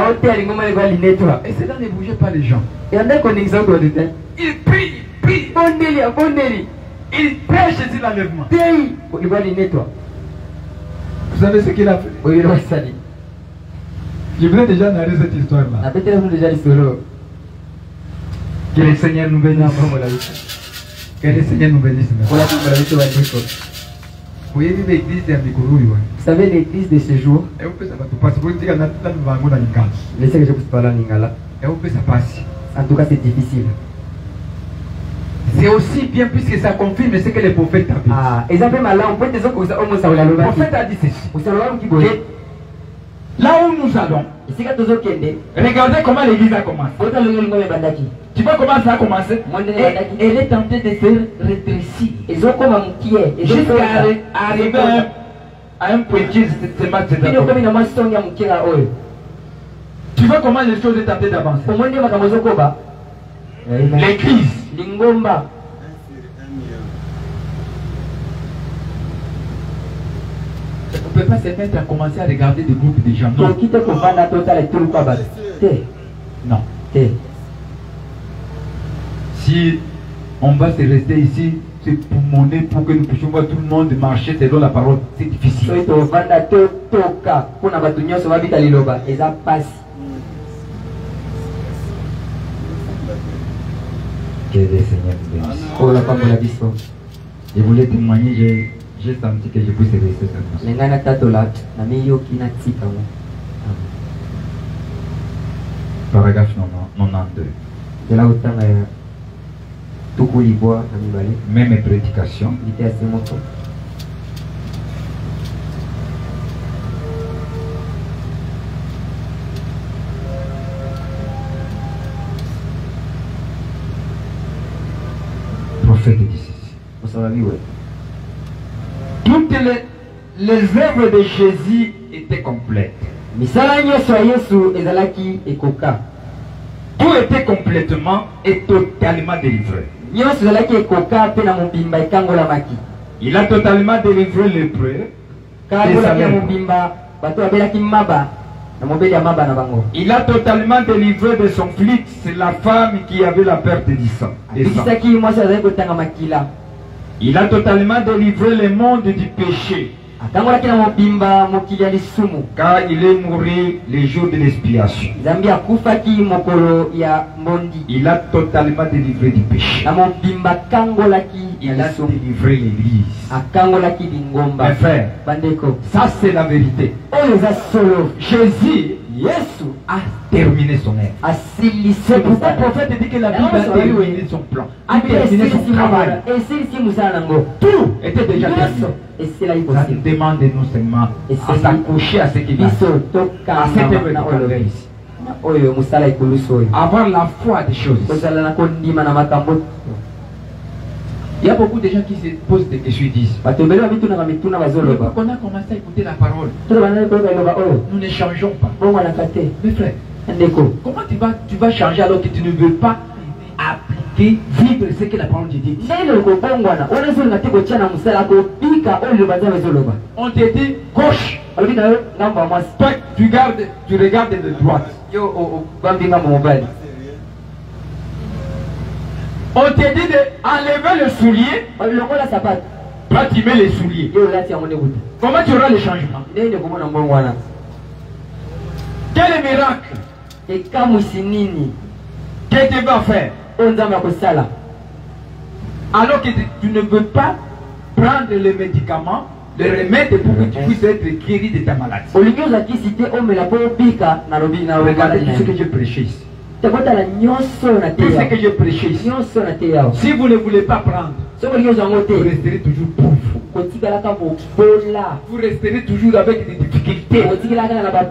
Speaker 1: Et cela ne bougeait pas les gens. Il prie, il prêche sur l'enlèvement. Vous savez ce qu'il a fait? Je vous ai déjà narré cette histoire-là. Que le Seigneur nous bénisse. Que le Seigneur nous bénisse. Vous voyez l'église de Mikuru. Vous
Speaker 2: savez l'église de ce jour? Laissez que je puisse parler en lingala. En tout cas, c'est difficile.
Speaker 1: C'est aussi bien puisque ça confirme ce que les prophètes ont dit.
Speaker 2: Ah, et ça fait mal là. On peut dire que le
Speaker 1: prophète a dit ceci. Là où nous allons, regardez comment l'église a commencé. Tu vois comment ça a commencé? Elle est tentée de se rétrécir. Jusqu'à arriver à un point qui se marche. Tu vois comment les choses sont tentées d'avancer? L'église. On ne peut pas se mettre à commencer à regarder des groupes de gens. Non. Non. Si on va se rester ici, c'est pour monnaie, pour que nous puissions voir tout le monde marcher selon la parole, c'est difficile.
Speaker 2: Que le
Speaker 1: Seigneur nous bénisse. Je voulais témoigner, j'ai senti que je puisse rester comme Paragraphe 92. Même prédication. Prophète dit ceci. Toutes les œuvres de Jésus étaient complètes. Tout était complètement et totalement délivré. Il a totalement délivré les prêts. Il a totalement délivré de son flic, c'est la femme qui avait la perte du sang. Il a totalement délivré le monde du péché. Car il est mort les jours de l'expiation. Il a totalement délivré du péché. Il a délivré l'Église. Mes frères, ça c'est la vérité. Jésus a terminé son œuvre. C'est pourquoi le prophète dit que la Bible a terminé son plan, a terminé son travail. Tout était déjà terminé. Ça nous demande non seulement à s'accrocher à ce qu'il a, à cette œuvre qu'il a fait ici. Avoir la foi des choses. Il y a beaucoup de gens qui se posent des questions et disent qu'on a commencé à écouter la parole. Nous ne changeons pas. Mes frères, comment tu vas changer alors que tu ne veux pas appliquer, vivre ce que la parole te dit? On te dit gauche. Toi, tu regardes de droite. On te dit d'enlever le soulier. Toi, tu mets les souliers. Comment tu auras le changement? Quel est le miracle que tu vas faire? Alors que tu ne veux pas prendre les médicaments, les remèdes pour que tu puisses être guéri de ta maladie. Regardez tout ce que je prêchais ici. Tout ce que je prêchais ici. Si vous ne voulez pas prendre, vous resterez toujours pauvre. Vous resterez toujours avec des difficultés.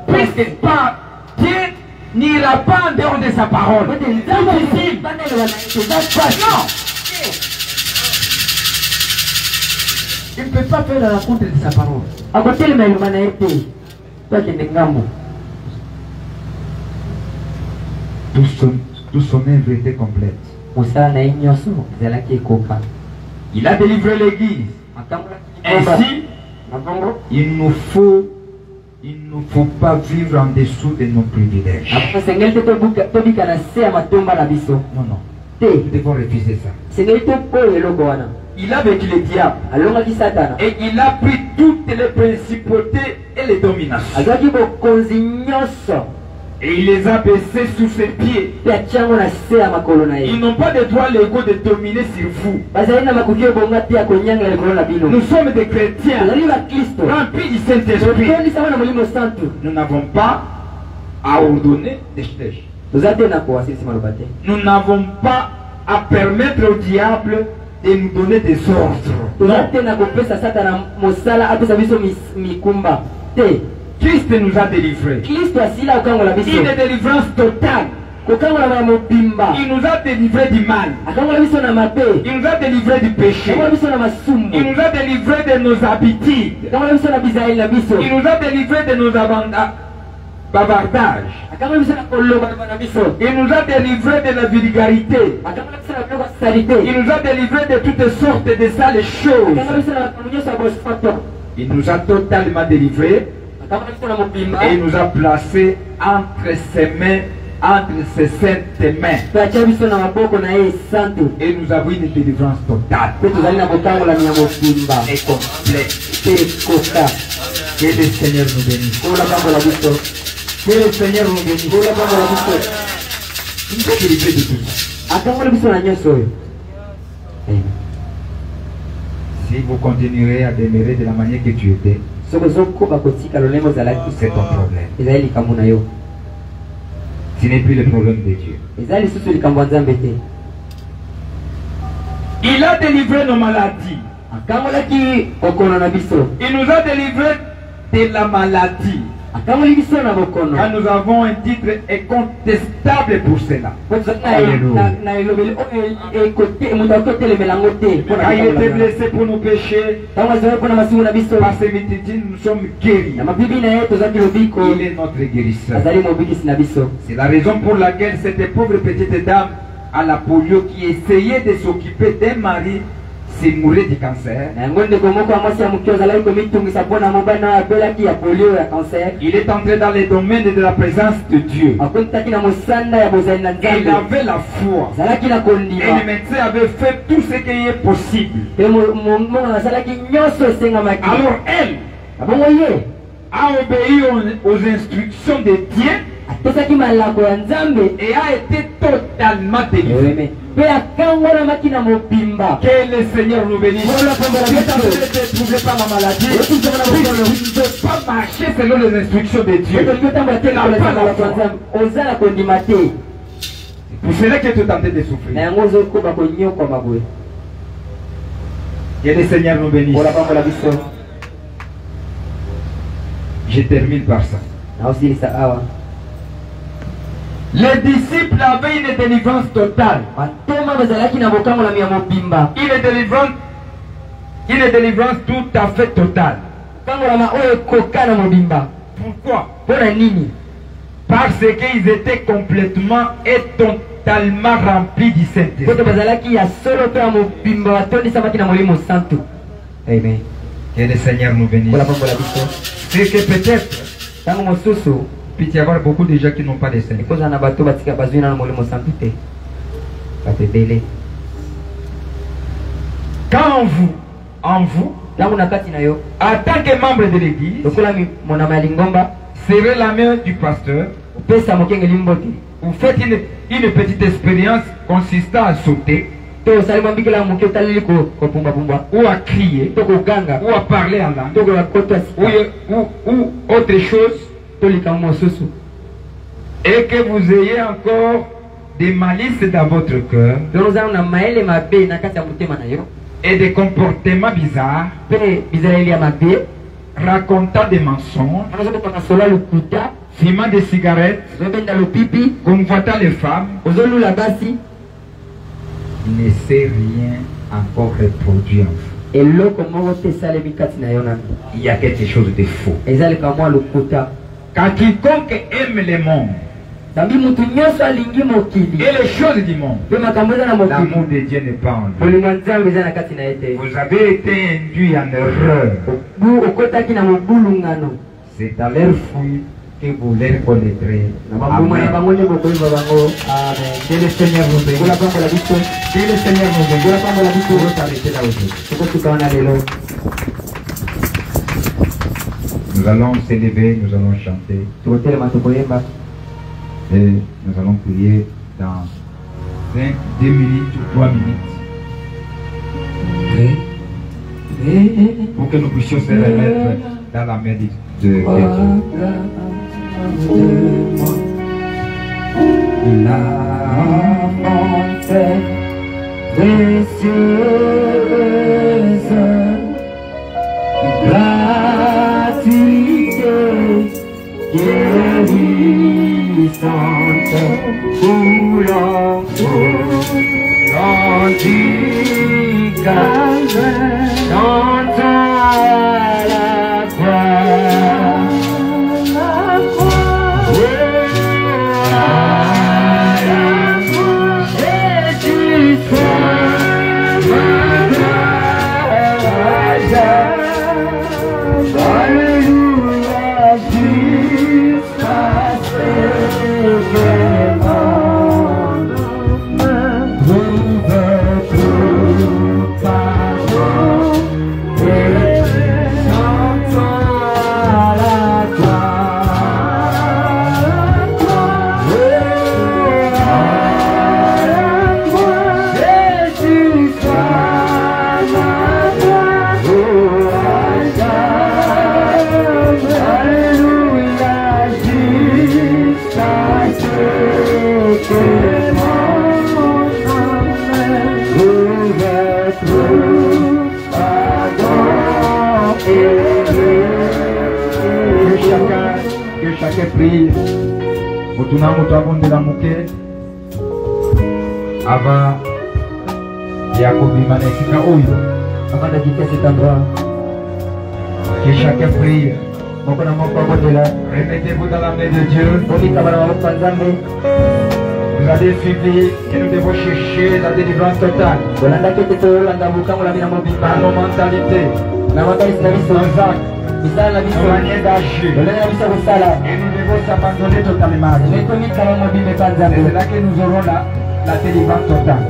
Speaker 1: Puisque Dieu n'ira pas en dehors de sa parole. Non. Il ne peut pas faire la rencontre de sa parole. Toute son œuvre était complète. Il a délivré l'Église. Ainsi, il ne faut pas vivre en dessous de nos privilèges. Non, non. Nous devons refuser ça. Il a vécu le diable. Et il a pris toutes les principautés et les dominations. Et il les a baissés sous ses pieds. Ils n'ont pas de droit légaux de dominer sur vous. Nous sommes des chrétiens remplis du Saint-Esprit. Nous n'avons pas à ordonner des choses. Nous n'avons pas à permettre au diable de nous donner des ordres. Christ nous a délivrés. Une délivrance totale. Il nous a délivrés du mal. Il nous a délivrés du péché. Il nous a délivrés de nos habitudes. Il nous a délivrés de nos bavardages. Il nous a délivrés de la vulgarité. Il nous a délivrés de toutes sortes de sales choses. Il nous a totalement délivrés. Et il nous a placés entre ses mains, entre ses saintes mains. Et nous avons une délivrance totale et complète. Que le Seigneur nous bénisse. Que le Seigneur nous bénisse. Il nous a délivrés de tout ça. Si vous continuerez à demeurer de la manière que tu étais, c'est ton problème. Ce n'est plus le problème de Dieu. Il a délivré nos maladies. Il nous a délivré de la maladie. Quand nous avons un titre incontestable pour cela. Quand il était blessé pour nos péchés, par ses métiers, nous sommes guéris. Il est notre guérisseur. C'est la raison pour laquelle cette pauvre petite dame à la polio qui essayait de s'occuper d'un mari s'est mourue du cancer. Il est entré dans les domaines de la présence de Dieu. Il avait la foi. Et le médecin avait fait tout ce qui est possible. Alors elle, a obéi aux instructions de Dieu et a été totalement délivré. Que le Seigneur nous bénisse. Si tu es troublé par la maladie, tu ne peux pas marcher selon les instructions de Dieu. Pour cela que tu es tenté de souffrir. Que le Seigneur nous bénisse. Je termine par ça. Les disciples avaient une délivrance totale. Une délivrance tout à fait totale. Pourquoi? Parce qu'ils étaient complètement et totalement remplis du Saint-Esprit. Amen. Que le Seigneur nous bénisse. C'est que peut-être il peut y avoir beaucoup de gens qui n'ont pas de Saint-Esprit. Quand en vous, en tant que membre de l'église, serrez la main du pasteur. Vous faites une petite expérience consistant à sauter, ou à crier, ou à parler en langue, ou autre chose, et que vous ayez encore des malices dans votre cœur et des comportements bizarres, racontant des mensonges, fumant des cigarettes, convoitant les femmes, il ne sait rien encore reproduire en vous. Il y a quelque chose de faux. Quand quiconque aime le monde et les choses du monde, l'amour de Dieu n'est pas en lui. Vous avez été induit en erreur. C'est à leur fuite que vous les reconnaîtrez. Amen. Que le Seigneur vous bénisse. Que le Seigneur vous bénisse. Vous arrêtez là aujourd'hui. Nous allons s'élever, nous allons chanter. Et nous allons prier dans 5, 2 minutes ou 3 minutes. Pour que nous puissions se remettre dans la main de Dieu. La montée précieuse, gratuité, guérissante, pour l'antique, chantons la croix. Que chacun prie. Avant de quitter cet endroit, que chacun prie. Remettez-vous dans la main de Dieu. Vous avez suivi que nous devons chercher la délivrance totale dans nos mentalités, dans nos actes, nos manières d'agir. Et nous devons s'abandonner totalement. C'est là que nous aurons la délivrance totale.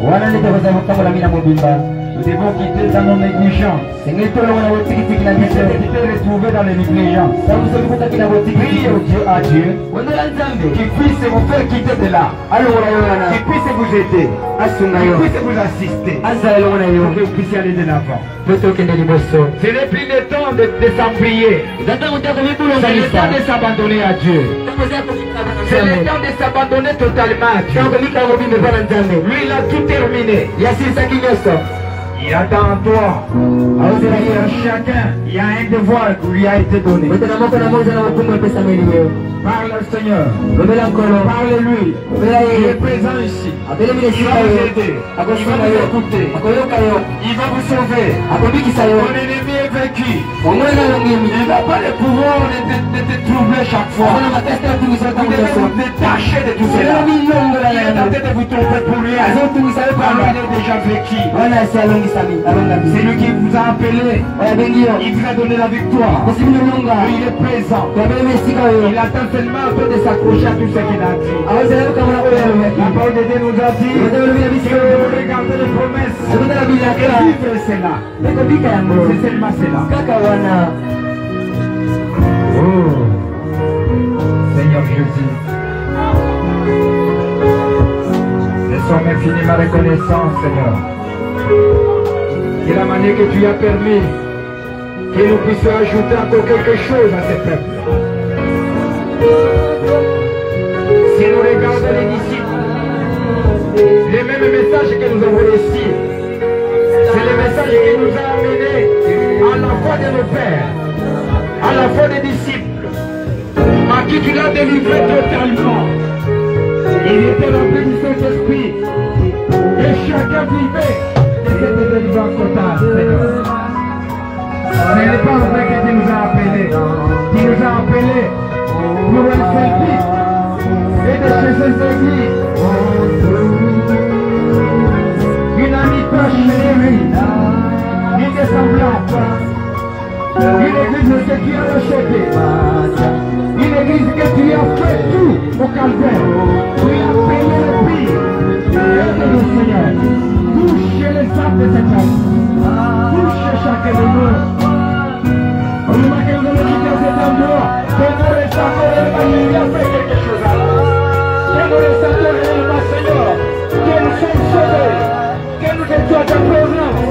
Speaker 1: Nous devons quitter dans nos négligences. Nous devons quitter retrouver dans les négligences. Priez au Dieu à Dieu qui puisse vous faire quitter de là, qui puisse vous aider, qui puisse vous assister, pour que vous puissiez aller de l'avant. Ce n'est plus le temps de s'embrayer. C'est le temps de s'abandonner à Dieu. C'est le temps de s'abandonner totalement à Dieu. Lui, il a tout terminé. Il attend toi. Chacun, il y a un devoir qui lui a été donné. Parle au Seigneur. Parle-lui. Il est présent ici. Il va vous aider. Il va vous écouter. Il va vous sauver. Ton ennemi est vaincu. Il n'a pas le pouvoir de te troubler chaque fois. Vous devez vous détacher de tout cela. Il est tenté de vous tromper pour rien. Alors il est déjà vécu. C'est lui qui vous a appelé. Il vous a donné la victoire. Il est présent. Il attend seulement un peu de s'accrocher à tout ce qu'il a dit. La parole de Dieu nous a dit que vous regardez les promesses et vivre cela. C'est seulement cela. Oh, Seigneur Jésus, nous sommes infiniment reconnaissants, Seigneur, de la manière que tu as permis que nous puissions ajouter encore quelque chose à ce peuple. Si nous regardons les disciples, les mêmes messages que nous avons reçus, c'est le message qui nous a amenés à la foi de nos pères, à la foi des disciples, à qui tu l'as délivré totalement. Il était rempli du Saint-Esprit et chacun vivait de cette délivrance totale, Seigneur. Ce n'est pas vrai que tu nous as appelés. Tu nous as appelés pour un seul but et de chez ces églises. Une amitié chérie, une ressemblance, une église que tu as rachetée, une église que tu as fait tout au calvaire. Tu as payé le prix. Aide-nous, Seigneur. Touche les âmes de cet homme. Touche chacun de nous. Au moment que nous allons quitter cet endroit, que nous ressentons réellement qu'il a fait quelque chose à nous. Que nous ressentons réellement, Seigneur, que nous sommes sauvés, que nous étions à ta présence.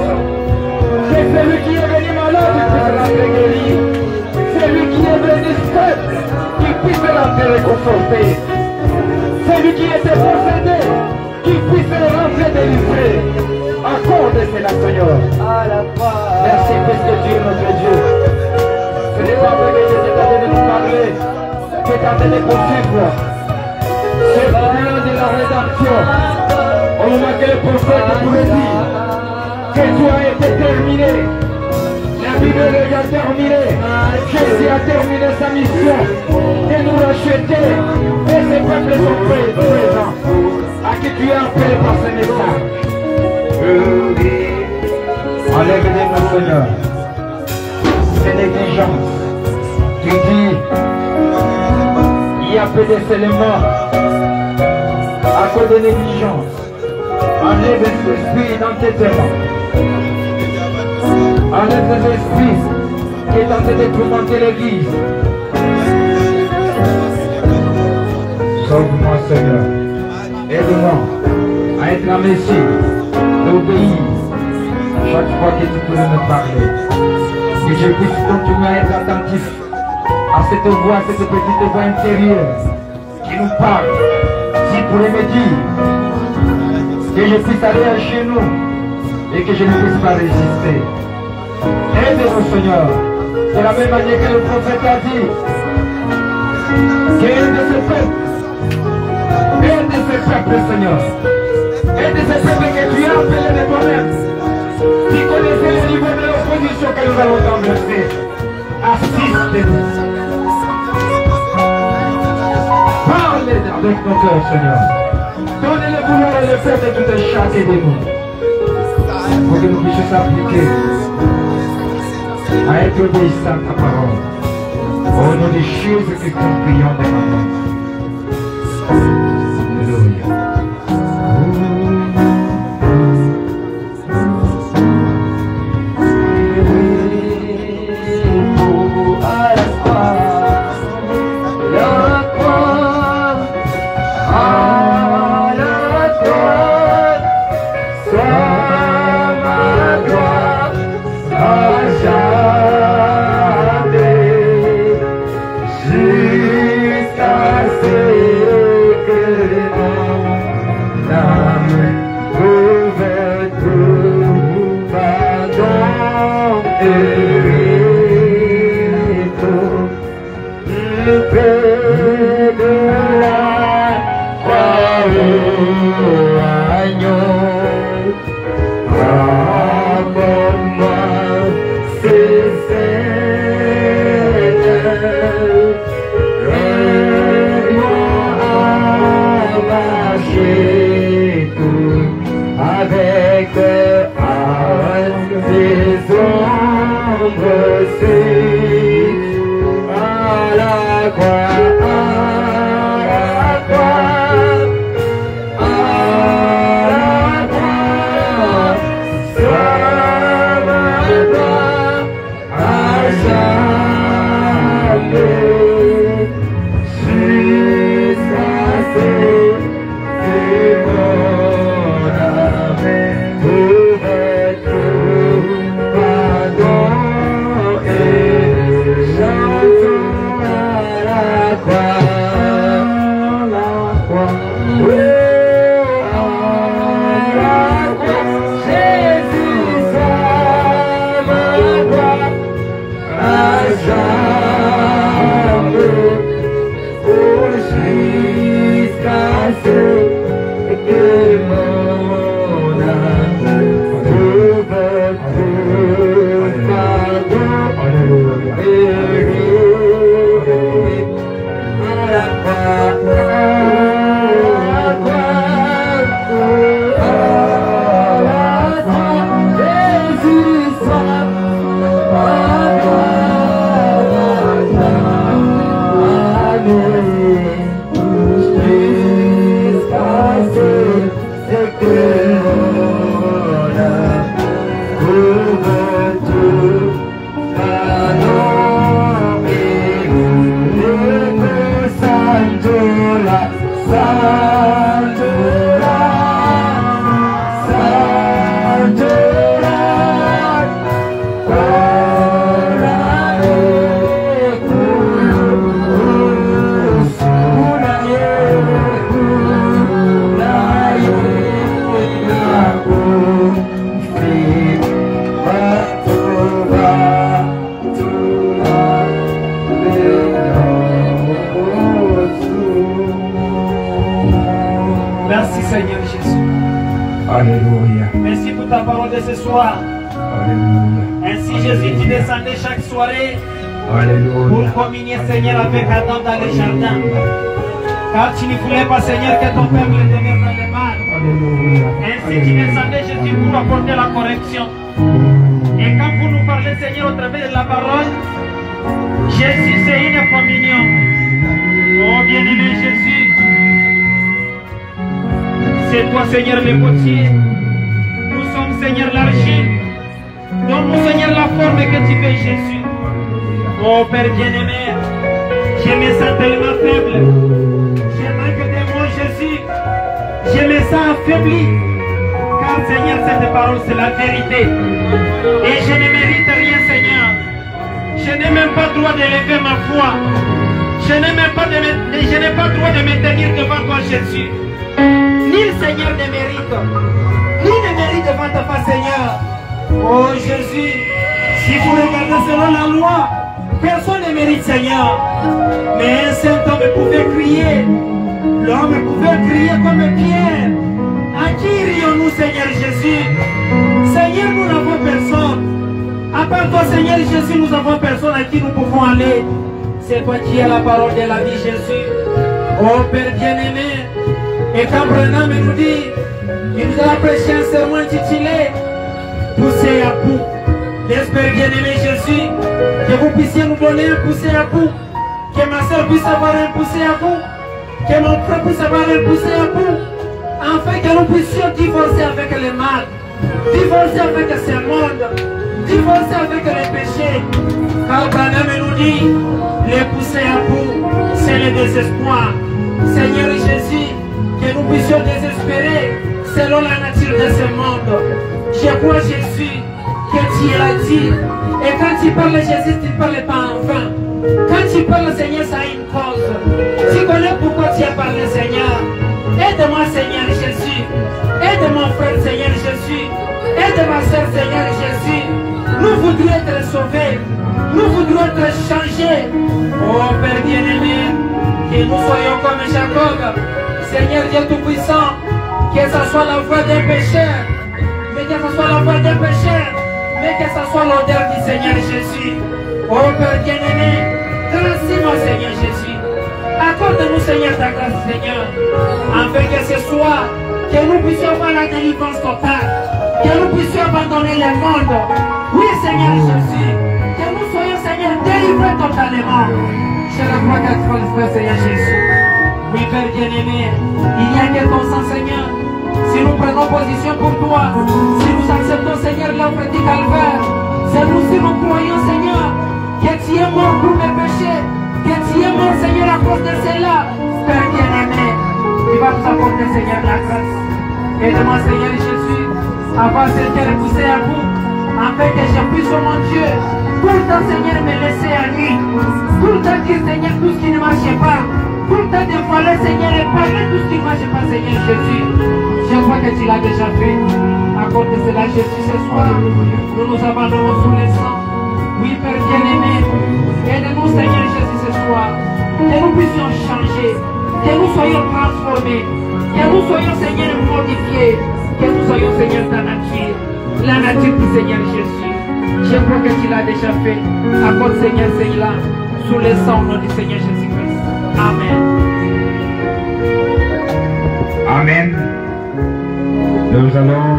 Speaker 1: Que celui qui est venu malade puisse rentrer guéri. Celui qui est venu faible, qu'il puisse rentrer réconforté. Celui qui était possédé, qu'il puisse rentrer délivré. Accorde cela, Seigneur. Merci puisque tu es notre Dieu. Ce n'est pas vrai que tu es en train de nous parler, tu es en train de poursuivre ce plan de la rédemption. Au moment que le prophète pouvait dire que tout a été terminé, la Bible a terminé, Jésus a terminé sa mission de nous racheter et ces peuples sont présents à qui tu as appelé par ce message. Enlève de nous, Seigneur, ces négligences. Tu dis, il y a peu de seulement à cause de négligence. Enlève cet esprit d'entêtement. Enlève cet esprit qui est en train de tourmenter l'église. Sauve-moi, Seigneur. Aide-moi à être un Messie, d'obéir chaque fois que tu peux me parler. Que je puisse continuer à être attentif à cette voix, cette petite voix intérieure qui nous parle. Si tu pourrais me dire que je puisse aller à chez nous et que je ne puisse pas résister. Aide-nous, Seigneur, de la même manière que le prophète a dit, qu'aide ce peuple, aide ce peuple, Seigneur, aide ce peuple que tu as appelé de toi-même. Tu connaissais le niveau de l'opposition que nous allons traverser. Assiste-nous. Parle avec nos cœurs, Seigneur. Donne le pouvoir et le fait de tout chacun de nous. Pour que nous puissions s'appliquer à être obéissants à ta parole. Au nom des choses que nous prions de maintenant. Alléluia.
Speaker 4: C'est toi qui es la parole de la vie, Jésus. Oh Père bien-aimé, et quand Branham nous dit, il nous a prêché un sermon intitulé Pousser à bout. J'espère bien-aimé Jésus, que vous puissiez nous donner un poussé à bout, que ma soeur puisse avoir un poussé à bout, que mon frère puisse avoir un poussé à bout, afin que nous puissions divorcer avec le mal, divorcer avec ce monde, divorcer avec les péchés. Car Branham nous dit, les pousser à bout, c'est le désespoir. Seigneur Jésus, que nous puissions désespérer selon la nature de ce monde. Je crois Jésus que tu l'as dit. Et quand tu parles Jésus, tu ne parles pas en vain. Quand tu parles Seigneur, ça a une cause. Tu connais pourquoi tu as parlé Seigneur. Aide-moi Seigneur Jésus. Aide mon frère Seigneur Jésus. Aide ma soeur Seigneur Jésus. Nous voudrions être être changés. Oh Père bien-aimé, que nous soyons comme Jacob. Seigneur Dieu Tout-Puissant, que ce soit la voix d'un pécheur, mais que ce soit la voix d'un pécheur, mais que ce soit l'odeur du Seigneur Jésus. Oh Père bien-aimé, grâce-moi Seigneur Jésus. Accorde-nous Seigneur ta grâce Seigneur, afin que ce soit, que nous puissions avoir la délivrance totale, que nous puissions abandonner le monde. Oui Seigneur Jésus, que nous soyons Seigneur délivrés totalement. Je le crois qu'être frère Seigneur Jésus. Oui Père bien-aimé, il n'y a que ton sang Seigneur. Si nous prenons position pour toi, si nous acceptons Seigneur l'offre du calvaire, c'est nous si nous croyons Seigneur que tu es mort pour mes péchés, que tu es mort Seigneur à cause de cela. Père bien-aimé, tu vas nous apporter Seigneur la grâce. Aide-moi Seigneur Jésus, à voir ce cœur poussé à bout, afin que je puisse, oh mon Dieu, tout le temps Seigneur me laisser aller, tout le temps dire Seigneur tout ce qui ne marche pas, tout le temps dévoiler Seigneur et parler tout ce qui ne marche pas Seigneur Jésus. Je crois que tu l'as déjà fait. Accorde cela Jésus ce soir. Nous nous abandonnons sous les sangs. Oui Père bien-aimé, aide-nous Seigneur Jésus ce soir, que nous puissions changer, que nous soyons transformés, que nous soyons Seigneur modifiés, que nous soyons Seigneur ta nature, la nature du Seigneur Jésus. Je crois que tu l'as déjà fait. Accorde Seigneur cela sous les sangs du Seigneur Jésus-Christ. Amen.
Speaker 1: Amen. Nous allons